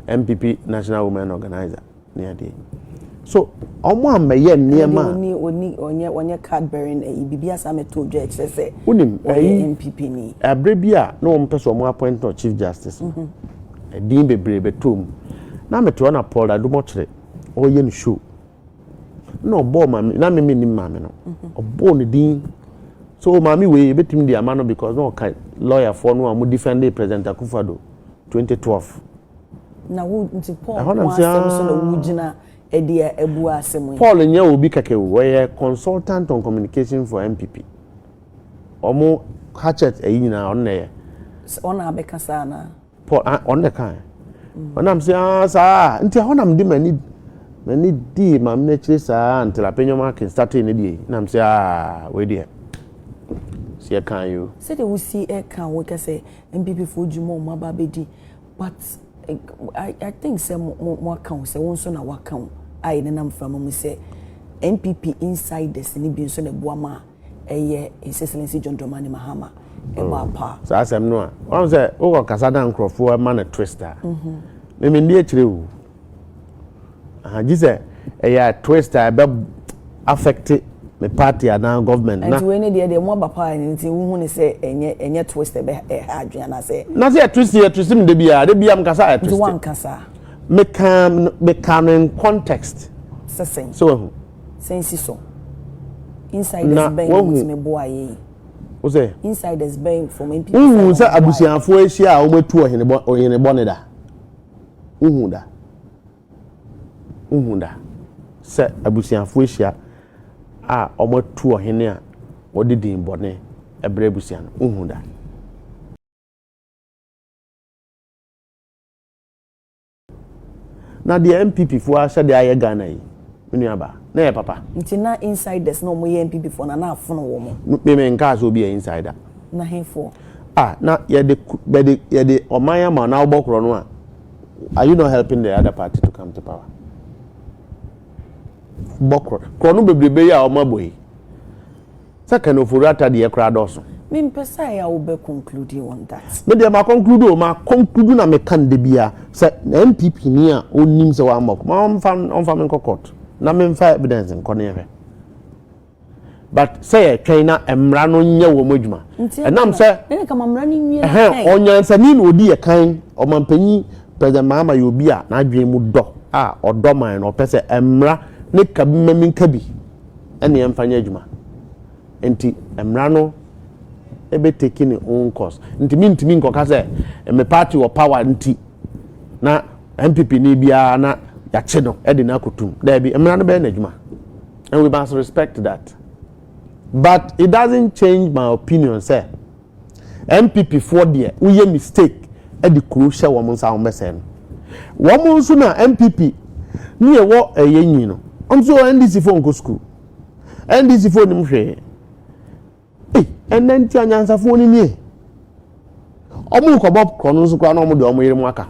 Speaker 2: MPP National Women Organizer near day so omo ameye niema
Speaker 3: onye card bearing bibia same to judge say
Speaker 2: unim
Speaker 3: MPP ni
Speaker 2: abrebia no mpeso omo appoint no chief justice din bebrebe tom na meto na Paul Adomochere oye no show no bo mami na me ni mami no obo ne din so mami we betim dia mano because no kind lawyer for no am defend the president Akufo Addo 2012
Speaker 3: na wo nti Paul wasem so na wugina edia ebu asem
Speaker 2: Paul nya obi kake we consultant on communication for MPP omo hatchet nyina on na ye
Speaker 3: ona abeka sana
Speaker 2: Paul on the kan onam say sa nti honam di mani di mam na chire sa until Afenyo Markin starting ne di nam say we dey see can you
Speaker 3: say they will see can we can say MPP for jumo maba bedi but I think say more account say one so na wakam I ne nam from me say MPP insiders ni bi so na boama His Excellency John Dramani Mahama eba pa
Speaker 2: so asem no a one say o kasada nkrofo ma na twister me ndi akire wu ji say twister be affect me party and government
Speaker 3: na and we need the more papa nti hu ne say enye twister be adwena na say
Speaker 2: twister me de bia am kasa twister
Speaker 3: one kasa
Speaker 2: me can in context
Speaker 3: sesen
Speaker 2: so
Speaker 3: sensi so insiders bang me boy
Speaker 2: o say
Speaker 3: insiders bang from MPP
Speaker 2: hu say abusianfo ehia a o metu ohene boneda hu da uhunda se abusianfo ehia a omatu ohene a wodi din bone ebre abusian uhunda na the NPP fo ahye de aye Ghana yi menuaba na ye papa
Speaker 3: ntina insiders no mo ye NPP fo na afono wo mo
Speaker 2: me nka so bi insider
Speaker 3: na henfo
Speaker 2: na ye de omanya ma na obokro no a are you not helping the other party to come to power bokro krono bebrebe ya omaboyi Ken Ofori Atta de ekra doso
Speaker 3: me mpesa ya obe conclude on that
Speaker 2: me de ma conclude na me kan de bia se NPP ni a onim se wa amok ma on fa court na me mfa evidence nkone ye but say twen na emra no nye wo modwuma enam se
Speaker 3: ne ka mamra ni nwie
Speaker 2: onyansani na odi ye kan omampanyi president Mahama yobi a na adwen mu do a odo man no pese emra ne kabimami kabi ene emfanya adwuma enti emra no ebe taking own course ntimi nkoka se me party or power nti na NPP ni bia na ya che no e de na kotum there be emra no be na adwuma and we must respect that but it doesn't change my opinion say NPP for there we mistake e de crucial wo monsa wo bese no wo monso na NPP ni e wo eyenyi no onso NDC for nko school NDC for nim hwe enen ti anyansa fo ni nie omu ko bob krono so kwa na omu de omu yire mu aka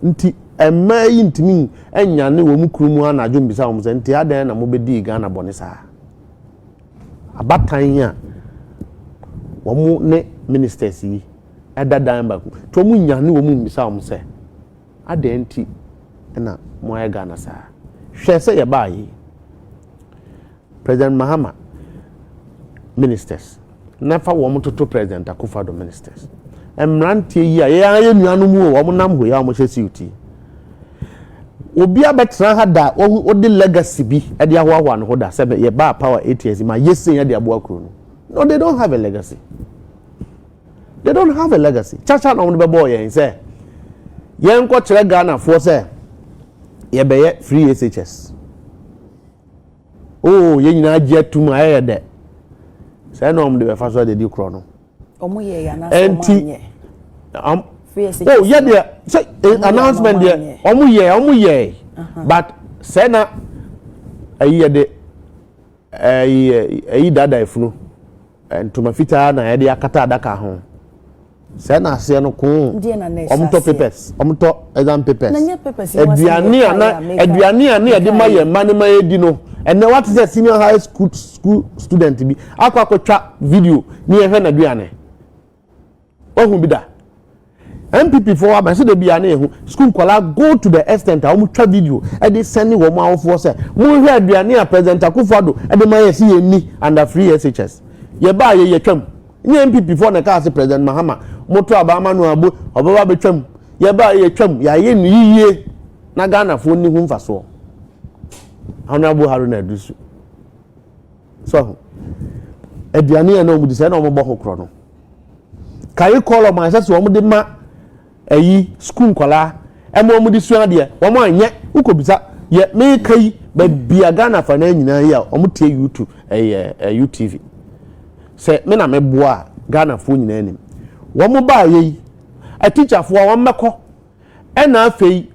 Speaker 2: nti emma yi ntimi enyane wo mu kurumu anajo mbisa omu se nti adan na mo bedi Ghana bone sa abatan a wo mu ne ministers yi edadan ba ku to mu nyane wo mu mbisa omu se adan nti na mo ya Ghana sa hwe se ye ba yi President Mahama ministers never want to president Akufo Addo ministers emrantie yi a ye nuanu mu wo nam ho ya mo hyesi uti obi abetra ha da wo de legacy bi e de ahwa no ho da se ye ba power 8 years ma yesen ya de abo akro no they don't have a legacy chacha na be boy yen say yen ko kire Ghana for say ye be ye free SHS oh ye nyina agye atum aye de say no de be fa so de di kro no
Speaker 3: omo ye ya na so manye
Speaker 2: oh yeah there say announcement there omo ye but say na ayi de ayi dada ifunu ntoma fita na ye de akata adaka ho say na ase no ko omo to papers omo to exam papers
Speaker 3: na nye papers
Speaker 2: aduane ana ye de maye mane maye di no and what is a senior high school student bi akwa video ni ehwe na duane ohu bi da NPP for am say de bia na ehu school kwala go to the extent a twa video e dey send wo ma awofo say mo hwe aduane a president Akufo Addo e dey man yesi yeni under free SHS ye ba ye twam ni NPP for na ka say president Mahama moto abama no abo obaba betwam ye ba ye twam ya ye ni yiye na Ghana fo ni hu mfaso Honorable Haruna Adusu so aduane na omudi say na ombo ho kro no kai call my say so omudi ma ayi school kwala emo omudi su ade wo anye ukobisa ye me kai ba bia Ghana fa na nyina ya omutie YouTube UTV say me na me boa Ghana fo nyina anim wo mo ba ye a teacher fo wo mmeko e na afei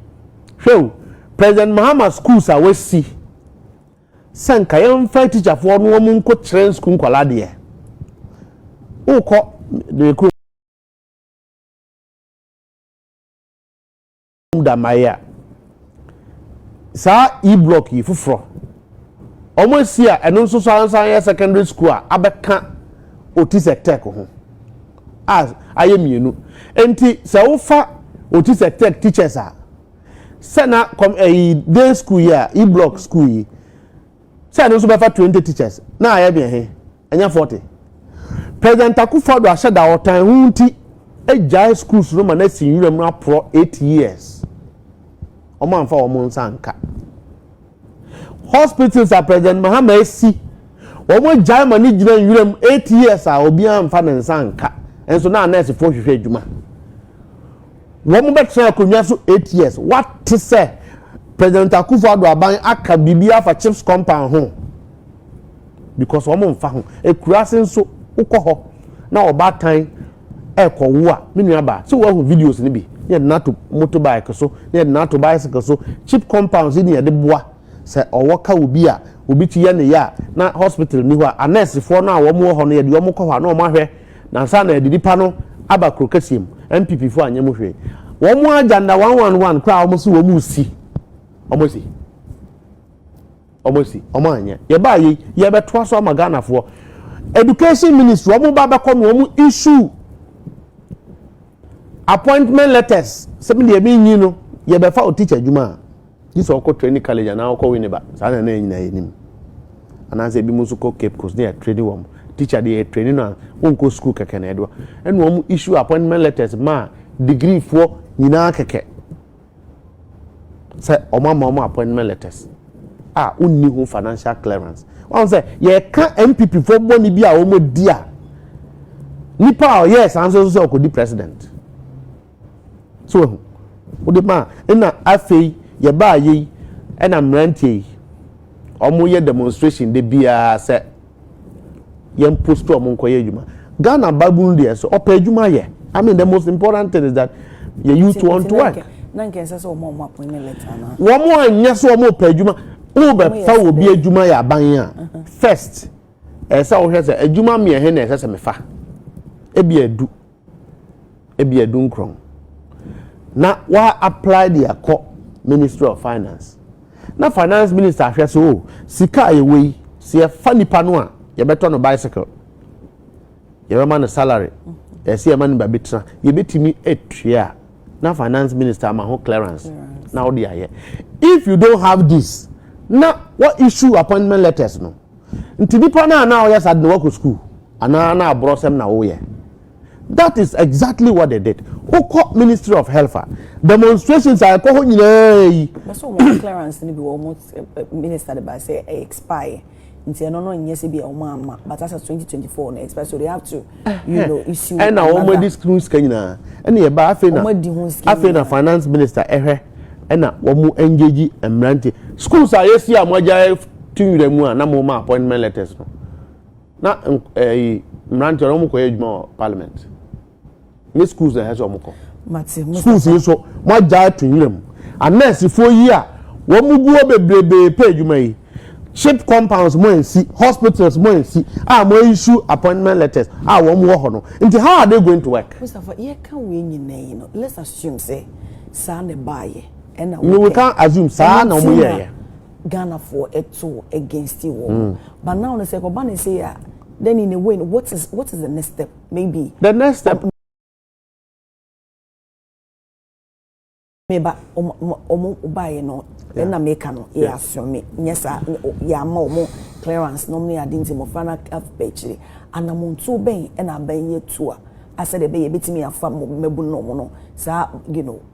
Speaker 2: hwew President Mahama schools a wasi sanka yam fa teacher fo no mo nko train school kwala de ukọ de ku da maya sa e-block yi fufuro omo si a eno nso so ansan secondary school a abeka otise tech ho as ayemienu enti se wo fa otise tech teachers a sena day school ya e-block school yi se eno nso be fa 20 teachers na aye bia he enya 40 President Akufo Addo ashada otan hunti ejai schools no ma na sinwura mu apro 8 years omo anfa omo nsanka hospitals are President Mahama esi omo jai ma ni gina nwura mu 8 years a obi anfa na nsanka enso na nurse fo hwehwe adwuma wo mo betra akonwa so 8 years what to say President Akufo Addo aban aka bibia for chips compound ho because omo mfa ho ekurase nso ukọ na obatan ekọwo a menu aba so wo videos ni bi ye NAPO motorbike so ye NAPO bicycle so chip compounds ni ye de boa se owoka obi a obi ti ye ne ya na hospital ni ho a nurse fo na wo mo ho no ye de wo mo kọ ho na o ma hwe na sa na edidipa no aba krokasiem NPP fo anyem hwe wo mo agenda 111 kra wo so wo mu si omosi omanya ye ba ye beto so magana fo education ministry omo ba be come omo issue appointment letters se me be nyi no ye be fa o teacher adwuma this o ko training college na o ko win ba sa na nyina yenim ana se bi musu ko Cape Coast na training wom teacher dey training na onko school keke na edo enu omo issue appointment letters ma degree fo nyina keke say omama appointment letters unni hu financial clearance one say ye can NPP for money bi a omo dia nipa yes answer so ko di president so o de ma na afei ye ba yi na mrantie omo ye demonstration de bia say ye post omo nkoye adwuma Ghana babun de so opa adwuma ye I mean the most important thing is that you use to want to work
Speaker 3: nanke say so mo appointment letter na
Speaker 2: wo mo anya so mo pa adwuma wo be fa obi adwuma ya ban a first say wo hwese adwuma me he na se me fa ebi adu nkron na wa apply the Ministry of Finance na finance minister hwese o sika ayewe se fa nipa no a ye beto no bicycle ye be man no salary se ye man ba betra ye betimi etua na finance minister ma ho clearance na odi aye if you don't have this na what issue appointment letters no nti nipa na oyes ad no work school ana na abrosem na wo ye that is exactly what they did oko Ministry of Health demonstrations are ko ho nyina
Speaker 3: so clearance ni bi almost minister by say expire nti no nyese bi ama but as 2024 na expire so they have to issue
Speaker 2: and now all these schools kanyina and ye ba afena finance minister and na wo engage emrante schools are yesi amoja tunwire mu na mo ma appointment letters no na emrante no mo ko adwuma parliament ni schools there so mo ko schools so mo ja tunwire mu anesi fo yi a wo mu guo bebrebe pe adwuma yi chip compounds mo ensi hospitals mo ensi mo issue appointment letters wo mo ho no nti how are they going to work
Speaker 3: Mustafa ye can we nyina no let's assume say sa ne baye and
Speaker 2: we can assume sa na mo ye
Speaker 3: Ghana for eto against you but now they say go ban say then in a way what is the next step maybe
Speaker 2: the next step
Speaker 3: meba omo baye no na make no e assume nyesa ya ma omo clearance no me adinti mo fana afpechiri anamuntu ben na ban yetua asa de be betimi afa mebu no mo no sa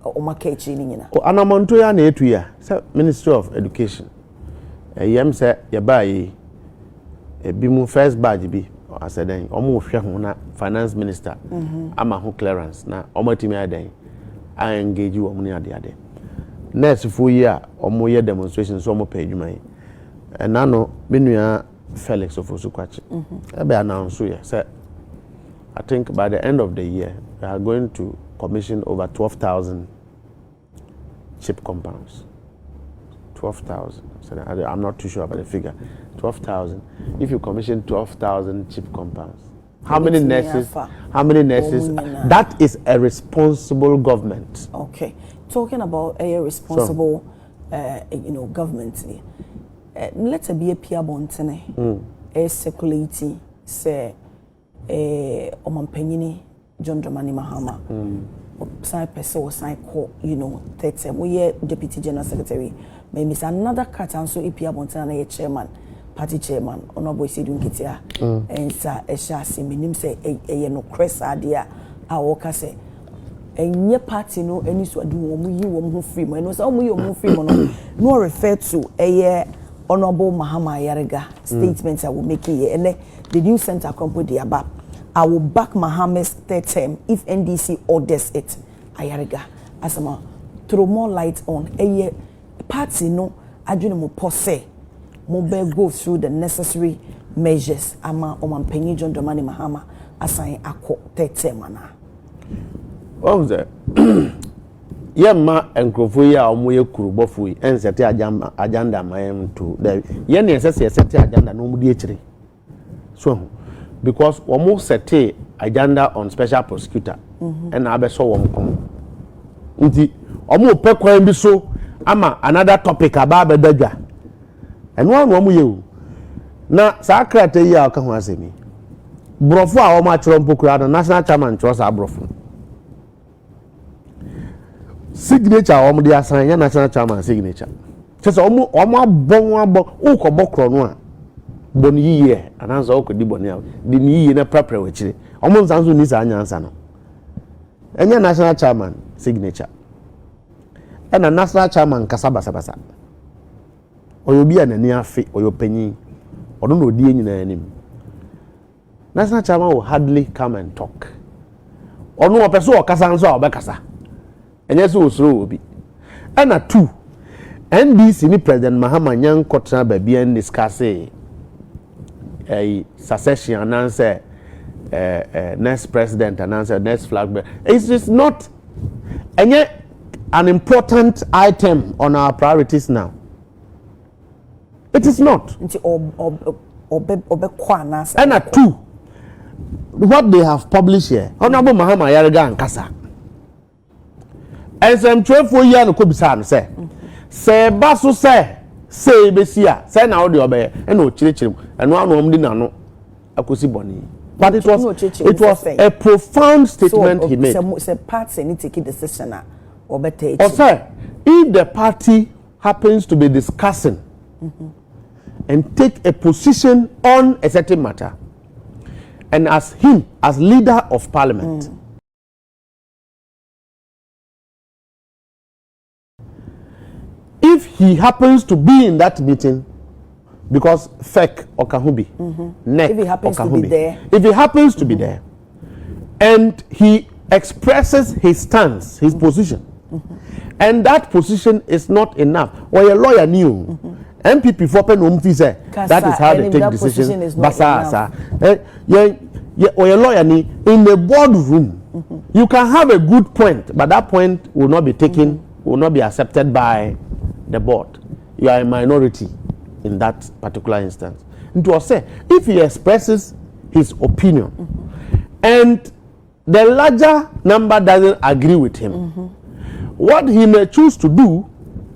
Speaker 3: o makechiri ni nyina
Speaker 2: anamuntu ya na etu ya Ministry of Education yem say ya baye bi mu first badge bi asadan omo hwe ho na finance minister ama ho clearance na omo timi adan I engage you on ade next 4 year omo ye demonstration so omo pay adwuma yi and Anno menua Felix Ofosukwachi be announce here say I think by the end of the year we are going to commission over 12,000 chip compounds 12,000 so I'm not too sure about the figure 12,000 if you commission 12,000 chip compounds how many nurses that is a responsible government.
Speaker 3: Okay, talking about a responsible government let's be a peer bontene a circulating say omampanyini John Dramani Mahama sign person or sign call that we deputy general secretary maybe another cat and so a peer bontene chairman party chairman honorable Sidun Kitia and sa eshasi minim say no cresa dia awoka say enye party no any so do omu yi wo mu free mo no say omu yi omu free mo no refer to honorable Mahamadu Yarega statements I will make here and the new center company the above I will back Mahamad's third term if NDC orders it Ayarega asama throw more light on party no adwene mo pose mo be go through the necessary measures ama omampanyi John Dramani Mahama asan akọ tete mana.
Speaker 2: What was that? Yemma enkrofo yi a omo ye kurubofo yi ensete agenda mayem to the ye ne sete agenda no mu di echire. So because omo sete agenda on special prosecutor and abeso won kom. Nti omo pe kwan bi so ama another topic aba bedadwa. Eno anu omo ye o. Na sa krata yi a ka ho asemi. Brofo a omo achiro mpokura na national chairman trust abrofo. Signature omo dey assign ya national chairman signature. Say omo abon ukobokro no a bon yiye ananza okodi bon ya di ni yiye na prepare we chire. Omo nsanso ni sa anyansa no. Enya national chairman signature. Ena national chairman kasabasa. Oyo bi anani afi oyo panyin. Odo no odi enyina anim. National chairman will hardly come and talk. Ono opeso okasa nso a obekasa. Enye so osoro obi. And 2 NDC ni President Mahama nyan kotra ba bia discuss succession announce next president announce next flag bearer. It is not an important item on our priorities now. It is not. And 2 what they have published here. Honorable Mahama Yarega and Kasa. And some 12 years no kubisa say basu say besia say na odi obe e na ochirechire eno anu omdi na no akosi boni. But it was a profound statement he made.
Speaker 3: Say party need take decision obete.
Speaker 2: Or say if the party happens to be discussing and take a position on a certain matter, and as him as leader of parliament if he happens to be in that meeting, because fake or kahubi, neck
Speaker 3: if he happens
Speaker 2: or
Speaker 3: to be there,
Speaker 2: if he happens to be there, and he expresses his stance, his position, and that position is not enough, or a lawyer knew, NPP for pen say that is how they take decisions. Basa, or a lawyer in the boardroom, you can have a good point, but that point will not be taken, will not be accepted by the board. You are a minority in that particular instance. And to say, if he expresses his opinion and the larger number doesn't agree with him, what he may choose to do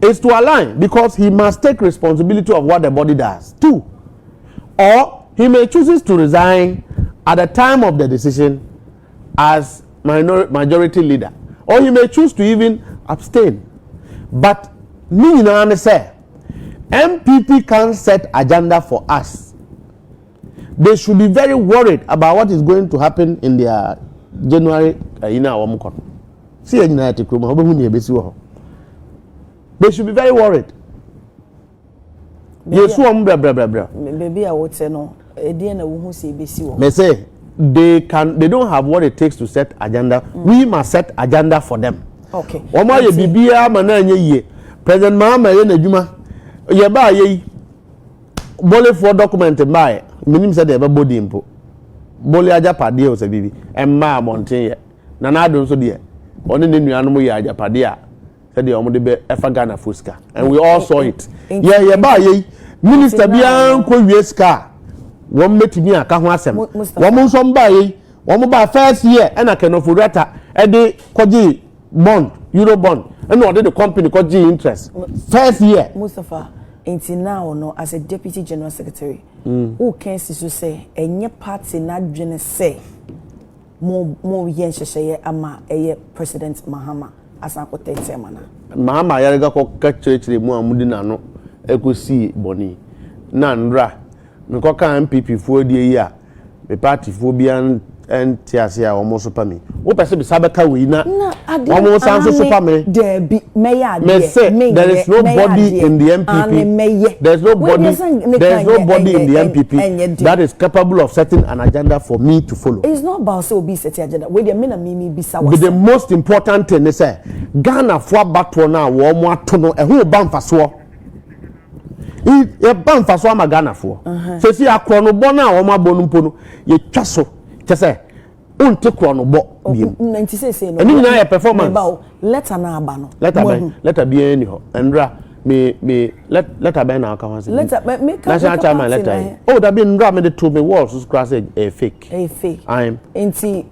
Speaker 2: is to align, because he must take responsibility of what the body does too. Or he may choose to resign at the time of the decision as majority leader. Or he may choose to even abstain. But me say NPP can't set agenda for us. They should be very worried about what is going to happen in their January they should be very worried.
Speaker 3: Maybe I would say no.
Speaker 2: They say they don't have what it takes to set agenda. We must set agenda for them.
Speaker 3: Okay.
Speaker 2: President Mahama Yejuma Yeba ye Bole for document by minim said the body impo Bole Agyapong o se bibi Emma Mountain Nana don so there only the nuanom ye Agyapong said the omo be Efagana Fuska, and we all saw it. Yeba ye minister bia ko wieska won metimi aka ho asem won so mba ye won ba first year and Ken Ofori Atta e de koji bond euro bond and no the company got G interest first year.
Speaker 3: Mustafa, until now, no, as a deputy general secretary, who can say, and your party not gonna say more yen share ama a President Mahama as I could take Semana.
Speaker 2: Mahama Yarega Koka Mo Mudinano, Ecosi Boni, Nandra, Nkoka NPP for the year, the party phobia and Tiasia almost super me. What person be Sabaka winner? Almost answer super me. There is nobody in the NPP. There's nobody in the NPP that is capable of setting an agenda for me to follow.
Speaker 3: It's not about so be setting agenda. With the most
Speaker 2: important thing is Ghana for battle na wo mo ato no e ho ba mfaso e ba mfaso ama Ghana for so si akro no bo na wo ma bo no mpo no ye twa so che se unte kro no bo biem
Speaker 3: nti say no
Speaker 2: eni na ye performance
Speaker 3: letter na aba no
Speaker 2: letter bi eni ho enra me letter be na aka ho say
Speaker 3: letter me
Speaker 2: national chairman letter oh that be nra me the to me walls so class a fake I'm
Speaker 3: nti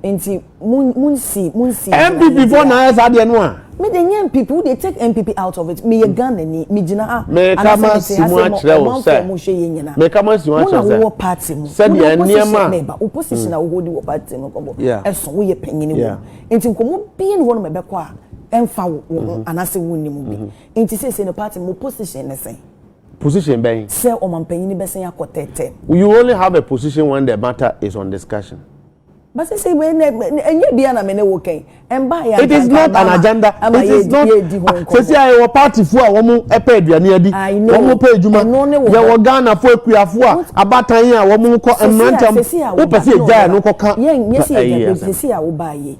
Speaker 3: munsi
Speaker 2: NPP for na esa de no a
Speaker 3: me the young people they take NPP out of it me ye Ghana ni me gina
Speaker 2: me come si mo atire o say me come si mo atire
Speaker 3: say wo party mu
Speaker 2: say de niema
Speaker 3: opposition a wo hold wo party mu kobo eso wo ye panyini wo nti nkomo bi ne wo no me be kwa emfa wo anase wo ni mu bi nti say no party mu position ne say
Speaker 2: position ben
Speaker 3: say o man panyini be say akotete
Speaker 2: you only have a position when the matter is on discussion.
Speaker 3: But say when enye bia na me ne wo ken emba ya
Speaker 2: it is not an agenda it is not say I party fu a wo mo epa aduane adi wo mo pa ejuma ye wo Ghana fu akuafo a abatan a wo mo ko emrantam wo pese eja no ko ka
Speaker 3: yes yes ya wo ba ye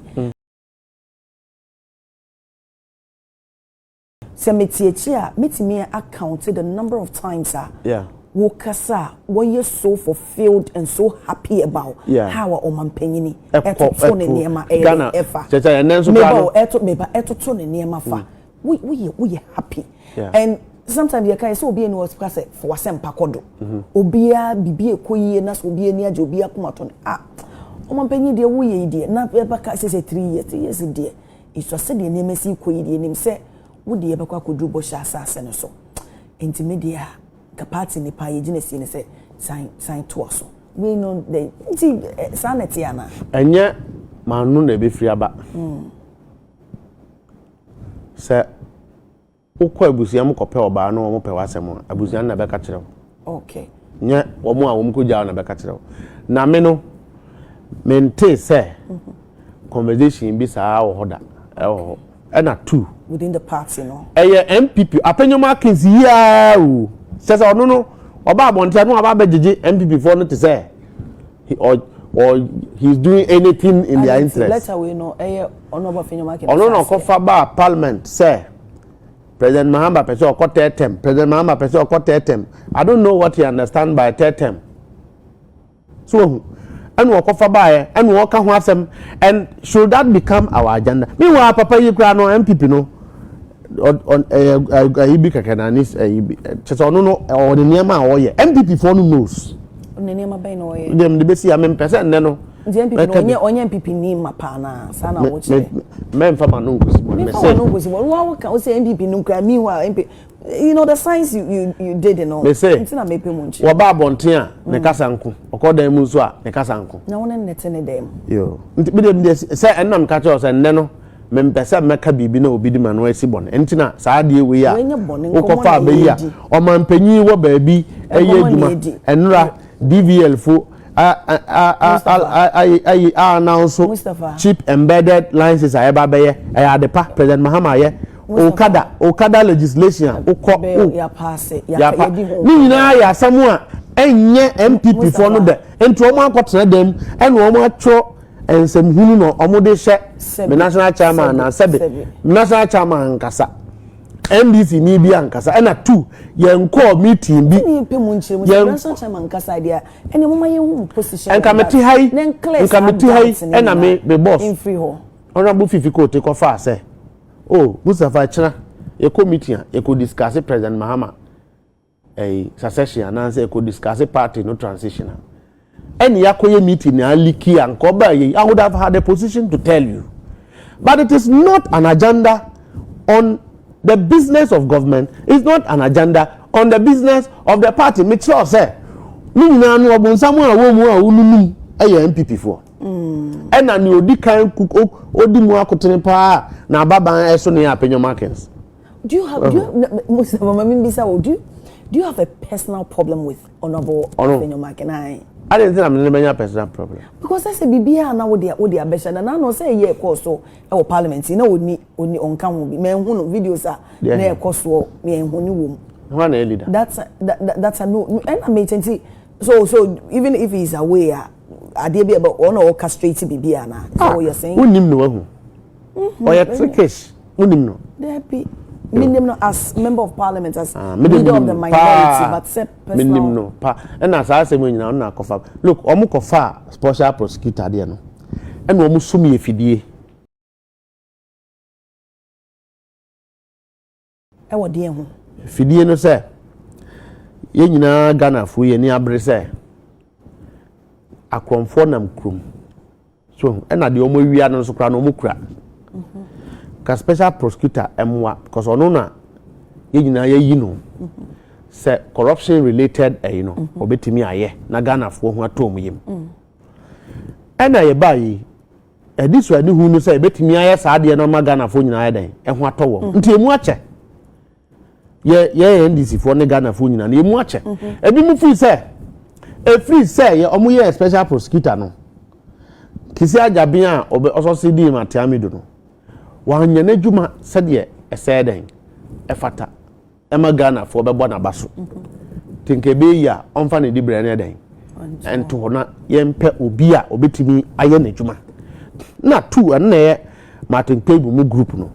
Speaker 3: se metiechi a metimi account the number of times
Speaker 2: yeah
Speaker 3: wokasa why so fulfilled and so happy about how a man panyini eto ne niema efa
Speaker 2: chacha enenso
Speaker 3: eto ne niema fa we happy and sometimes you can say obi eni was say for wasem pakodo obia bibi ekoyie na so obi eni aje obi akomato o man panyi de wo ye de na e baka say 3 years de iso se de niema si koyi de nim se wo de e baka kodru bo sha asase no so intermedia party ni pa yegina si ne say sign to us we know the sanity ana
Speaker 2: enye manu na be free aba se ukọ abusia mo kope oba no mo pe wasem abusia na be ka kire
Speaker 3: okay
Speaker 2: nye wo mo a wo ko ja na be ka kire na me no mente se conversation bi sa wo hoda na two
Speaker 3: within the party no
Speaker 2: NPP Afenyo Markin ya o says no oba abonte no aba bejeje NPP for no to say or he's doing anything in their interest.
Speaker 3: Letter we know honorable Afenyo Markin
Speaker 2: no kofa ba parliament say President Mahamba person or third term President Mahamba person or third term I don't know what he understand by third term so and we kofa ba and we ka ho asem and should that become our agenda meanwhile papa yi kra no MPP no on ibi kakananis cheso no or the niema a oye MPP for no knows
Speaker 3: on niema ben no oye
Speaker 2: dem de besi am person ne no
Speaker 3: the MPP onye MPP ni mapa na sana wo che
Speaker 2: memfa ma no ngosi
Speaker 3: me say no ngosi wo ka o say MPP no kra mi wa MP you know the signs you did and all
Speaker 2: ntina
Speaker 3: mepe munchi
Speaker 2: wo ba abonten a ne kasanko okodan mu so a ne kasanko
Speaker 3: na wona nete ne dem
Speaker 2: yo nti be say enam ka che o say ne no mempesa meka bibi na obi di manu esi bone entina saa de we ya ukofa abeyi a o mampanyi wo baabi eye aduma enra DVL fo announce chip embedded licenses ayeba beye adepa President Mahama ye okada legislation ukọ
Speaker 3: ya pass
Speaker 2: ya ni nyina ya samu a enye MPP for no de enti o mo akotena dem ene o mo atwo ensem hunu no omode hye me national chairman na sebe national chairman nkasa NDC ni bi ankasa na 2 yenko meeting bi
Speaker 3: ni pemu nchire national chairman nkasa dia ene mama ye hu position
Speaker 2: enkameti hai na me boss
Speaker 3: in free ho
Speaker 2: honorable fifiko te ko fa say oh Mustafa chira ye committee ye ko discuss President Mahama succession and say ko discuss party no transitional. Any yakoye meeting na liki ankoba ye I would have had a position to tell you. But it is not an agenda on the business of government. It's not an agenda on the business of the party. Make sure say ni na no obonsamu a wo mu a ununu eye MPP for. And na ni odi kan odi mu akotene pa na baba eso ne Afenyo Markins.
Speaker 3: Do you have do you have a personal problem with honorable Afenyo Markin?
Speaker 2: I didn't think I'm in a personal problem.
Speaker 3: Because I say Bibia now with the ambition and I know say yeah course so our parliament you know we only on can be men who videos are near course so me and who
Speaker 2: one leader.
Speaker 3: That's a no and I may say so even if he's away I did be about on orchestrated Bibia now. So you're saying
Speaker 2: who him no who or your trickish Unimno.
Speaker 3: There be minimum as member of parliament, as leader of the minority, but say
Speaker 2: minimum pa. And as I say, when you na kofa. Look, omu kofa special prosecutor there no. And omu sumi efidie.
Speaker 3: Ewo die ho.
Speaker 2: Fidie no say. Ye nyina Ghana fu ye ni abre say. Akromfo nam krum. So, and at the omo wia no so kra no omu kra. Ka special prosecutor emwa because ono na ye nyina ye yi no. Say corruption related you know, obetimi aye na Ghana fo ho atom yim. And I buy this one who no say betimi aye saa de no ma Ghana fo nyina aye den e ho atowo. Nti emu ache. Ye NDC fo ne Ghana fo nyina na emu ache. Ebi mu free say e free say ye omo ye special prosecutor no. Kisi Agyapong a obe also CD Matiamido no. Wanya na djuma sede ese den e fata e ma Ghana fo be bo na baso. Tinke be ya onfa ne dibre ne den. Ento hona yempe obi a obetimi aye na djuma. Na two na ye Martin Table mu group no.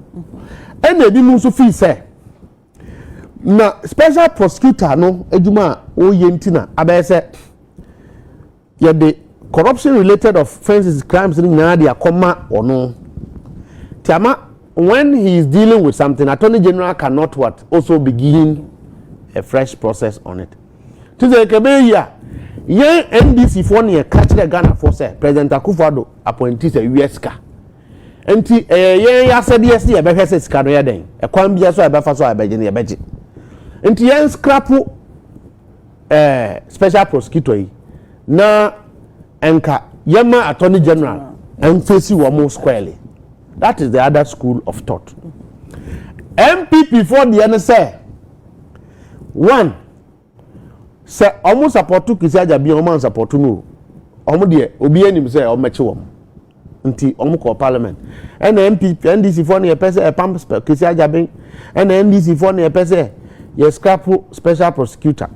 Speaker 2: And ebi mu so fi say na special prosecutor no adwuma o yentina abese ye the corruption related offenses crimes in na dia koma ono tiama when he is dealing with something attorney general cannot what also begin a fresh process on it to the kebeya ye NDC for ne catch the Ghana for say President Akufo Addo appointees a US ka enti ye ya said yes ye be hwese sika no ye den e kwan bia so e be fa so e be je ne e be je enti yen scrap special prosecutor yi na enka yema attorney general and face wo mo squarely. That is the other school of thought. NPP for the NSA one say almost support to Kisi Agyapong omo support no omo de obi anim say omeche wo nti omo ko parliament and NPP NDC for ne pese e pam Kisi Agyapong and NDC for ne pese ye scrap special prosecutor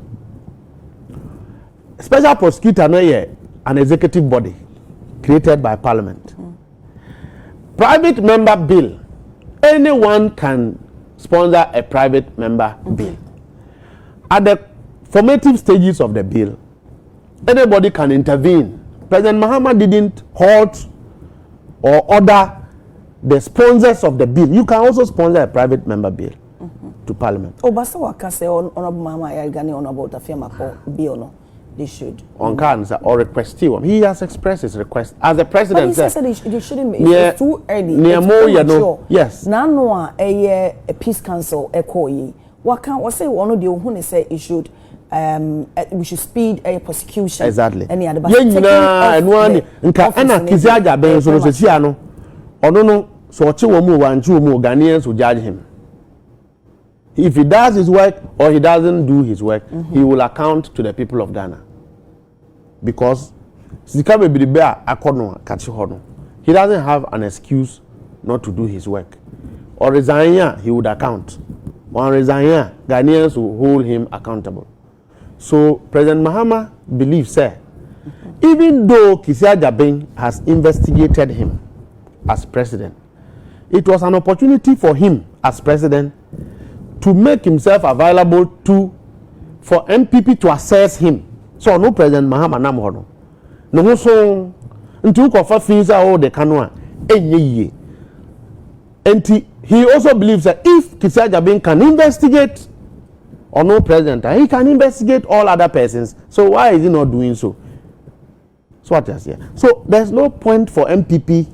Speaker 2: no ye an executive body created by parliament. Private member bill, anyone can sponsor a private member bill. At the formative stages of the bill, anybody can intervene. President Mahama didn't halt or order the sponsors of the bill. You can also sponsor a private member bill to parliament.
Speaker 3: Oh, basta wakase Honorable Mahama Yarigani on about Afenyo bill no. They should.
Speaker 2: On cancer or request him. He has expressed his request as the president.
Speaker 3: But he said they shouldn't. It's too early.
Speaker 2: Yes.
Speaker 3: Now no a peace council echo. What can what say one of the who say it should we should speed a prosecution.
Speaker 2: Exactly.
Speaker 3: Any other.
Speaker 2: And one nka ana Kisi Agyapong so se sia no. Ono no so oche wo mu wanju mu Ghanaians will judge him. If he does his work or he doesn't do his work, he will account to the people of Ghana. Because he doesn't have an excuse not to do his work. Or resign, he would account. Or resign, Ghanaians will hold him accountable. So President Mahama believes, even though Kisi Agyapong has investigated him as president, it was an opportunity for him as president to make himself available for NPP to assess him. So no President Mahama Namhono. No so until Kofa fees all the canoa enye. And he also believes that if Kisi Agyapong can investigate or no president, he can investigate all other persons. So why is he not doing so? So what is here? So there's no point for NPP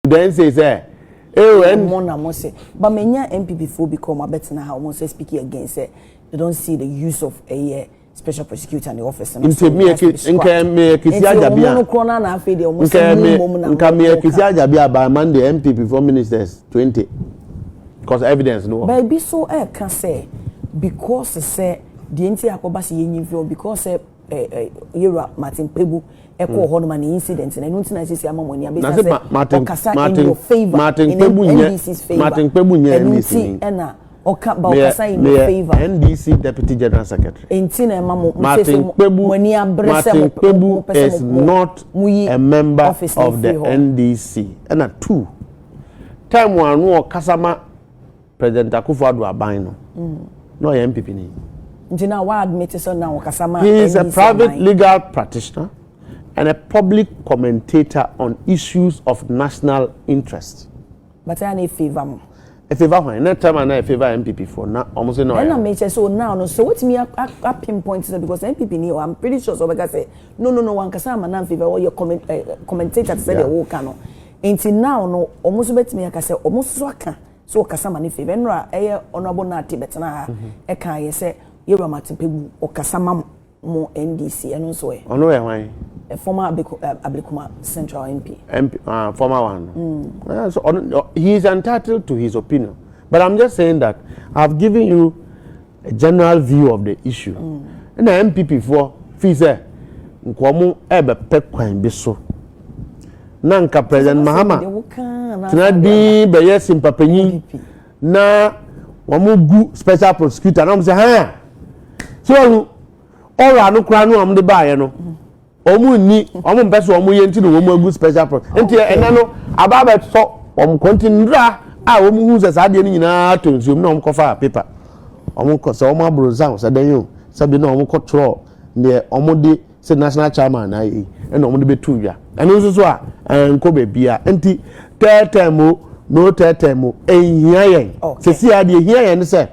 Speaker 2: then says
Speaker 3: but many NPP for become a better now how say speaking against it. They don't see the use of a special prosecutor in the office.
Speaker 2: Kisi Agyapong by Monday NPP for ministers 20 because evidence no.
Speaker 3: But be so can say because say the entire akobasi yenyi because Yura Martin Pebu Echo Horman incident and I don't think I see Amon Martin
Speaker 2: Pebu NDC
Speaker 3: and Oka Baukasa in favor.
Speaker 2: NDC Deputy General Secretary. Martin Kpebu is not a member of the NDC. And a two. Time one no Kasama President Akufo Addo Abino. No NPP ni.
Speaker 3: Njina wa admit so now Kasama.
Speaker 2: He is a private legal practitioner and a public commentator on issues of national interest.
Speaker 3: But I need favor.
Speaker 2: A favor when that time I favor NPP for now almost no.
Speaker 3: And I make so now no. So what me I pinpoint is because NPP ni I'm pretty sure so because say no one Kasama na favor or your commentator say the whole cano. Until now no almost bet me I say almost so aka so Kasama ni favor. Enra honorable na tibetana e kan ye say Yero Martin Kpebu or Kasama mo NDC and also
Speaker 2: ono why
Speaker 3: a former Ablikuma Central MP.
Speaker 2: Former one. So he is entitled to his opinion. But I'm just saying that I've given you a general view of the issue. And the MPP for Fize Nkwamu ebe pekwan biso. Nanka President Mahama. Tinadi beye simpapenyi na wamu gu special prosecutor. Na mse ha. So all anu kranu amde baye no. Omu ni omu mpeso omu yenti no omu egu special pro enti enano ababa so omu kontinra a omu hu se sade ni nyina tonsuom na omu kofa paper omu ko se omu abroza se dan yo sabi na omu control ne omu de se national chairman na yi na omu de betu dwa eno so so a enko be bia enti tetemo no tetemo ehia yen se si ade ehia yen se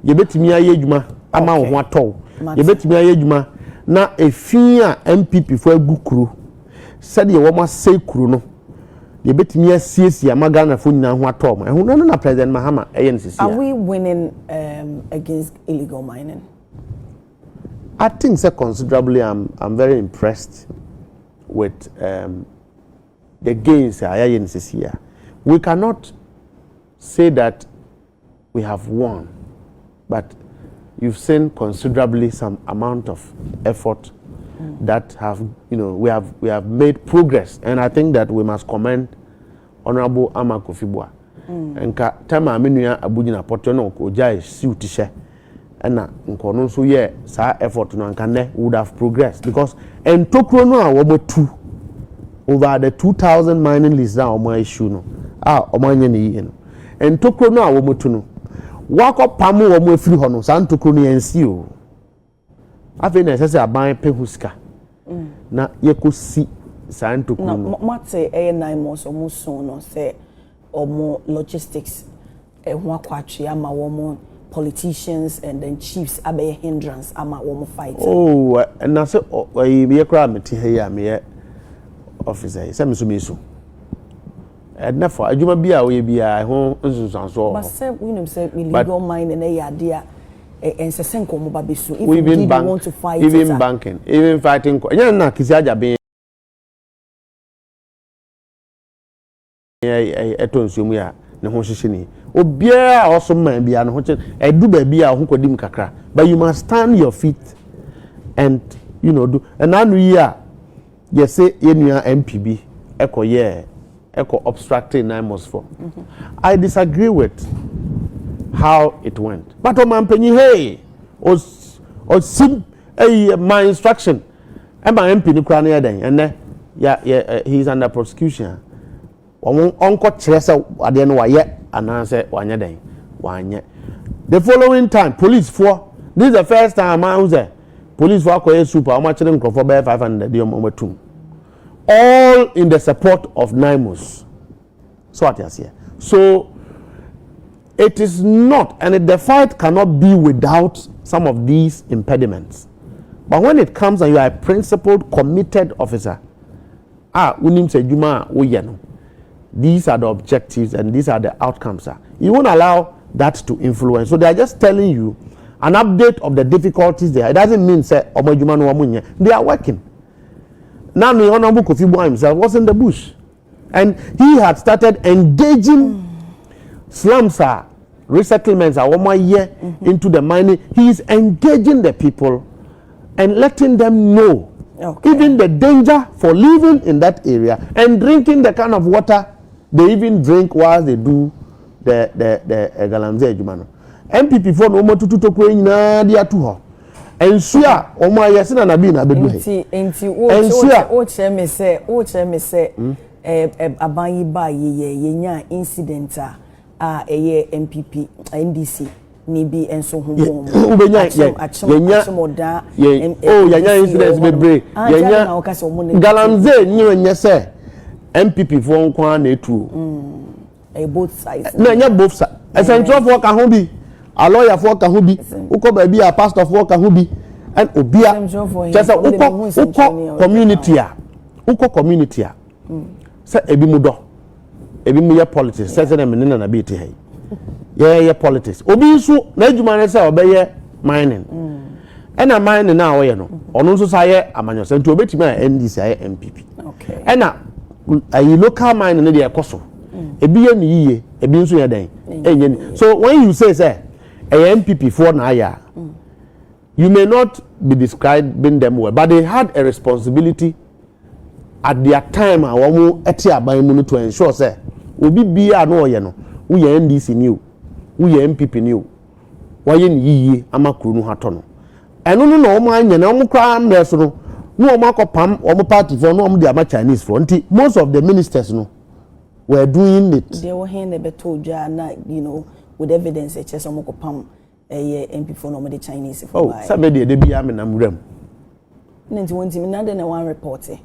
Speaker 2: ye betimi aye adwuma ama wo ho atɔ ye betimi aye adwuma na efia NPP for agukuru said ye woma say kuru no ye betimi asiesie amagana fo nyina ho atom ehun no na President Mahama NCC.
Speaker 3: Are we winning against illegal mining?
Speaker 2: I think so considerably. I'm very impressed with the gains NCC. We cannot say that we have won, but you've seen considerably some amount of effort that have, we have made progress, and I think that we must commend Honorable Amakofibua. And tema menuya abujina potono koja suitishe, and na nkono so ye sa effort no nkane would have progressed because en tokro no a wobo 2 over the 2000 mining list that omo issue no omanye ne yi no en tokro no a wobo 2 no wako pamu wo mo afiri ho no santokro no yansi o afei na sese aban pehuska na yekosi santokro no
Speaker 3: mate 9 months omo so no say omo logistics ho akwatwe ama wo mo politicians and then chiefs abe hindrance ama wo mo fight
Speaker 2: and na say ye kra meti here me officer say me so na for adwuma bia we bia ho nsunsanso
Speaker 3: but say say illegal mining na yade ensesen komo ba besu if
Speaker 2: you
Speaker 3: want to fight
Speaker 2: even banking even fighting nya na kisi ajabe eto nsumu ya ne ho hyehyɛ ni obia also man bia ne ho che edu ba bia ho kodim kakra but you must stand your feet and do and anu yi a you say yenua MPB echo obstructing 9 months for. I disagree with how it went. But man penny hey or sim my instruction and my MP ni kra na den and he's under prosecution. Uncle Chesa ade no waye ananse wanye den wanye. The following time police for this is the first time I was there. Police for akoye super how much them for 500 dem omatum. All in the support of NIMOS. So what is here? So it is not, and the fight cannot be without some of these impediments. But when it comes and you are a principled, committed officer, unim se juma uyeno. These are the objectives and these are the outcomes. You won't allow that to influence. So they are just telling you an update of the difficulties there. It doesn't mean say omojuma no wamunye. They are working. Now, the Honorable Kofibua himself was in the bush. And he had started engaging slums, resettlements, into the mining. He is engaging the people and letting them know even the danger for living in that area and drinking the kind of water they even drink while they do the galamsey. NPP for no more to talk na dia to ho ensu a omo ayese na na bi na bedu he
Speaker 3: enti o che me say aban yi ba ye nya incident a eye NPP NDC ni bi enso ho bom
Speaker 2: ubenya yenya incident bebre yenya galamsey nya say NPP for nkwa na etu
Speaker 3: both sides
Speaker 2: na nya both sides essential for ka ho bi a lawyer for ka ho bi uko ba bi a pastor for ka ho bi and obia just uko community a say ebi mu do ebi mu ye politics say na me na be te hay ye politics obi so na adwuma ne say obeye mining ena mining na wo ye no ono nso say ye amanyosa nti obetimi a NDC ay NPP
Speaker 3: okay
Speaker 2: ena ayi local mining ne de ekoso ebi ye ni yiye ebi nso ye den enye ni so when you say a NPP for na ya you may not be describing them well but they had a responsibility at their time a womu eti aban mu to ensure say obi bia no oye no wo ye NDC new wo ye NPP new wo ye ni yiye amakuru no hato no eno no na omo anya na omo kra na so no no omo akopam omo party for no omo de ama Chinese for nti most of the ministers no were doing it
Speaker 3: they were here na beto dwa na with evidence e chese omo kopam MP for no the Chinese for
Speaker 2: sabe de bia me na muram
Speaker 3: nti wonti me na de na one report say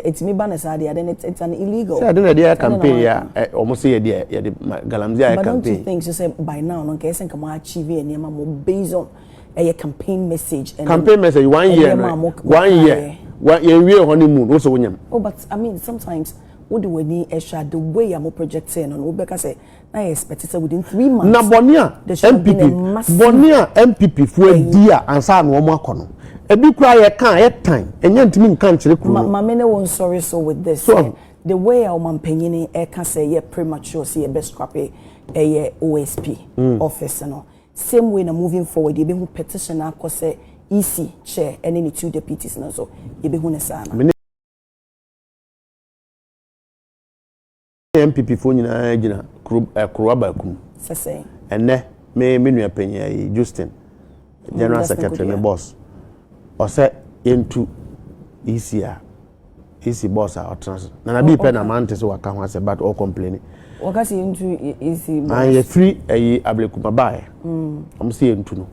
Speaker 3: it's me ban aside then it's an illegal
Speaker 2: say then the campaign ya almost say the galamsey campaign
Speaker 3: but don't you think you say by now no can say come achieve any more based on a campaign message and
Speaker 2: 1 year 1 year we honeymoon also wonyam
Speaker 3: but I mean sometimes what do we need extra the way I'm projecting on Obeka say na expect it within 3 months
Speaker 2: na bonia MPP for dia ansa na omo akono ebi kura ye kan ye time enya ntimi nkan kire kuro
Speaker 3: mama ne won sorry so with this
Speaker 2: so,
Speaker 3: the way our mampanyini e can say ye premature say best scrap ye OSP office no same way na moving forward ye be hu petition akose EC chair and any 2 deputies no so ye be hu ne sana
Speaker 2: MPP for nyina gina kuro abakum
Speaker 3: sese
Speaker 2: enne me nua panyi Justin general secretary me boss or say into EC boss or trans na be pen amount so waka ho say but all complaining
Speaker 3: waka say into EC boss
Speaker 2: and you free ablekuma buy am say into no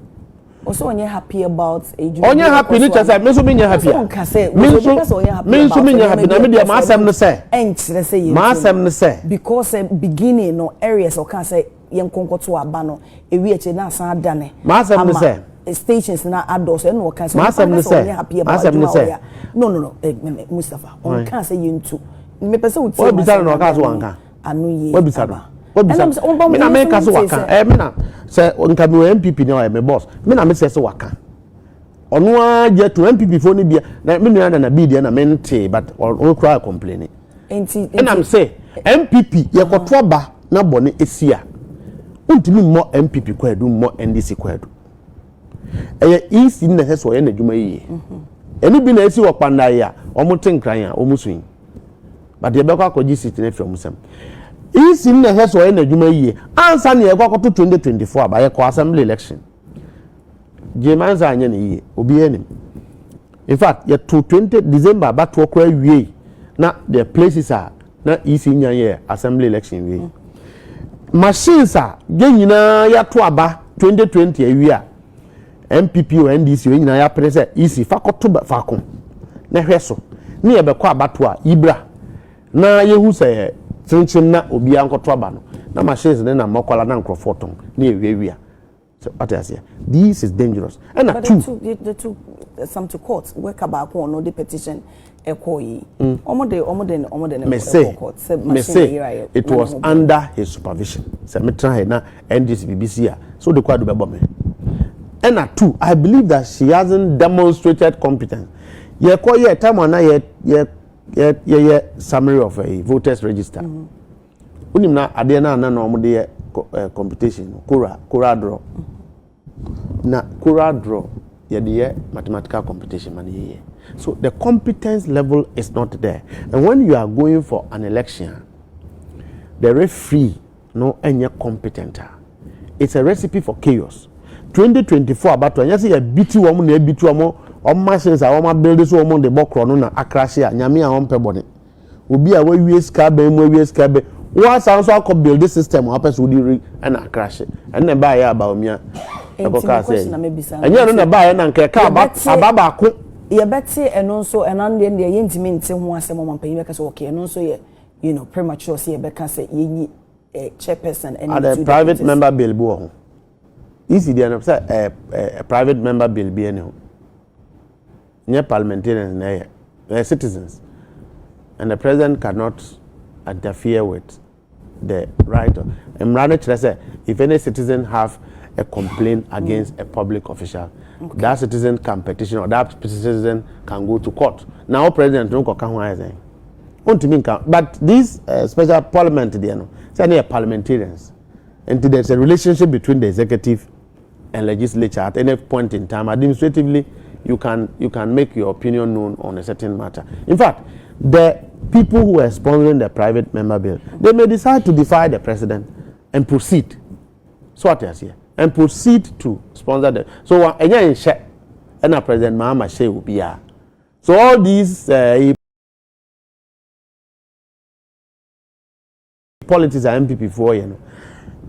Speaker 3: also onye happy about
Speaker 2: onye happy ni chase me so me nya happy me so me nya happy na me dia ma asem no say
Speaker 3: enchire say you
Speaker 2: ma asem no say
Speaker 3: because beginning no areas o can say yen konkoto aba no ewi eche na asan adane
Speaker 2: ma asem no say
Speaker 3: stations na adults and no can say happy about no Mustafa on can say you into me person would say
Speaker 2: what bizarre no can so wanka
Speaker 3: anu ye
Speaker 2: what bizarre me na me ka so waka me na say onka me MPP na me boss me na me say so waka onu a je to MPP for ni bia na me nua na bi dia na me nte but on cry complaining and I'm say MPP ye koto ba na bone esia untimi mo MPP kwadu mo NDC kwadu EC na heso ye na dwuma yi eni bi na esi wo Kpandai ya omote nkran ya omusuin but ye be kwa koji city na from sam EC na heso ye na dwuma yi ansa na ye kwa koto 2024 aba ye kwa assembly election jemanza anya na yi obi enim in fact ye to 20 December ba to kwa wie na the places are na EC nya ye assembly election wie machines are ge nyina ya to aba 2020 awia NPP or NDC we nyina ya prese EC fakoto fakon na hweso ne ye bekọ abato a ibra na yehu se chinchin na obi ankoto aba no na machines ne na makwala na nkrofoton na ewia so what I say this is dangerous and
Speaker 3: the two some to court work about on the petition ekoyi omo
Speaker 2: me say it was under his supervision say me try na NDC BBC so the kwadu bebo me. And at 2, I believe that she hasn't demonstrated competence. Ye call ye time on ye summary of a voters register. Unim na adena na no de competition Kura draw. Na Kura draw ye de mathematical competition man ye. So the competence level is not there. And when you are going for an election, the referee no any competent. it's a recipe for chaos. 2024 about when you see a BT woman, a BT woman, on machines, I want build this woman, the Bokron, a crash here, Nyamia on Pebonnet. Will be a way we escape, we escape. Once I also could build this system, happens with the and I crash it. And then buy a Bawumia. And you're not a buyer and car, but a baba.
Speaker 3: You better and also and then the intimate one someone paying because okay, and also you know premature see because you need a chairperson and
Speaker 2: a private member bill. Easy, they are a private member bill be anyhow. Near parliamentarians, they're citizens, and the president cannot interfere with the right. And rather, say if any citizen have a complaint against a public official, that citizen can petition or that citizen can go to court. Now, president don't come. But this special parliament, they are parliamentarians, and there's a relationship between the executive and legislature at any point in time. Administratively, you can make your opinion known on a certain matter. In fact, the people who are sponsoring the private member bill, they may decide to defy the president and proceed. So what is here? And proceed to sponsor them. So again, and a President Mahama Shea will be here. So all these politics are NPP for you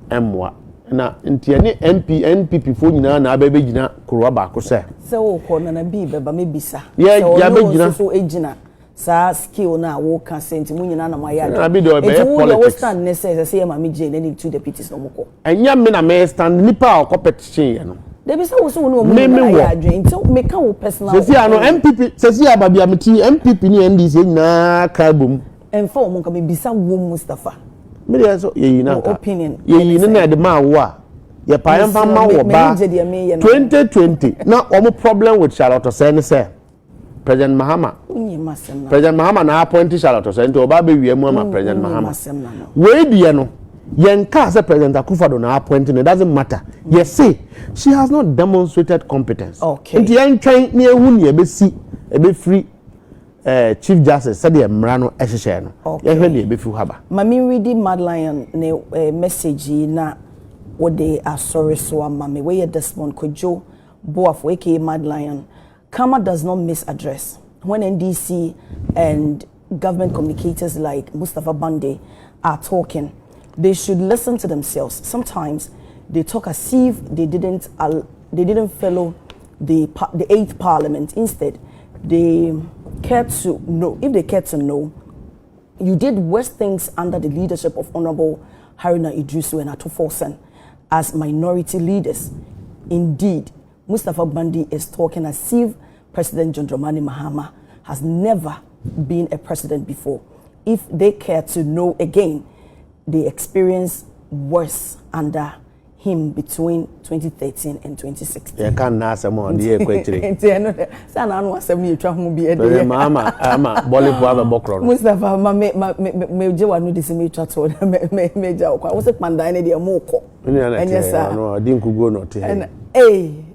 Speaker 2: know. Na ntiani NPP fo nyina na abebe gina koro ba ko se
Speaker 3: wo ko na bi beba me bisa
Speaker 2: ya be gina
Speaker 3: so ejina sa skill na wo ka senti mu nyina na maya
Speaker 2: na bi do be politics
Speaker 3: wo stand ne say ma me je na ni two deputies no moko
Speaker 2: enya me na me stand nipa o competition ye no
Speaker 3: de bi say wo so no mu na ya adwen nti me ka wo personal
Speaker 2: se sia no MPP se sia babia meti MPP ni NDC nyina ka bom
Speaker 3: enfo mo ka me bisa wo Mustafa
Speaker 2: me dey so ye na ka
Speaker 3: opinion
Speaker 2: ye na de ma wo a ye pa yan ma wo ba 2020 na omo problem with Charlotte Osei say President Mahama na appoint Charlotte Osei nti oba be wie mu ama President Mahama we die no yen ka say President Akufo Addo na appoint no, it doesn't matter. Yes, say she has not demonstrated competence.
Speaker 3: Okay,
Speaker 2: nti yen twen na ehu ne be free Chief Justice said the Mrano Eshisheno. Okay.
Speaker 3: Mami ready Mad Lion ne message na what they are sorry so mami where this one Kojo Boafo aka Mad Lion. Kama does not miss address. When NDC and government communicators like Mustafa Bande are talking, they should listen to themselves. Sometimes they talk as if they didn't follow the 8th Parliament. Instead, they care to know. If they care to know, you did worse things under the leadership of Honorable Haruna Idrisu and Ato Forson as minority leaders. Indeed, Mustafa Bandi is talking as if President John Dramani Mahama has never been a president before. If they care to know again, they experienced worse under him between 2013 and 2016.
Speaker 2: You can't ask someone on the equator. Mama,
Speaker 3: Mustafa, me Joa no disimi chato, me Joa. I was a Kpandai ne moko.
Speaker 2: And yes, no, I didn't go not to him.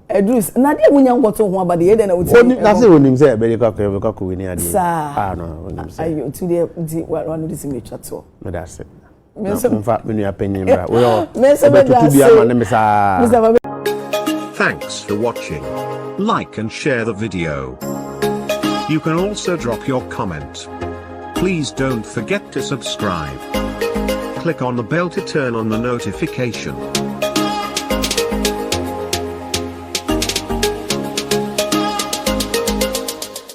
Speaker 3: Edrus, na dia wunya ngoto ho aba de ye de na wuti.
Speaker 2: Na se wonim se be ka ko wini ade. Ah no, wonim se.
Speaker 3: Ayo to the one disimi chato.
Speaker 2: Me da se. Thanks
Speaker 4: for watching. Like and share the video. You can also drop your comment. Please don't forget to subscribe. Click on the bell to turn on the notification.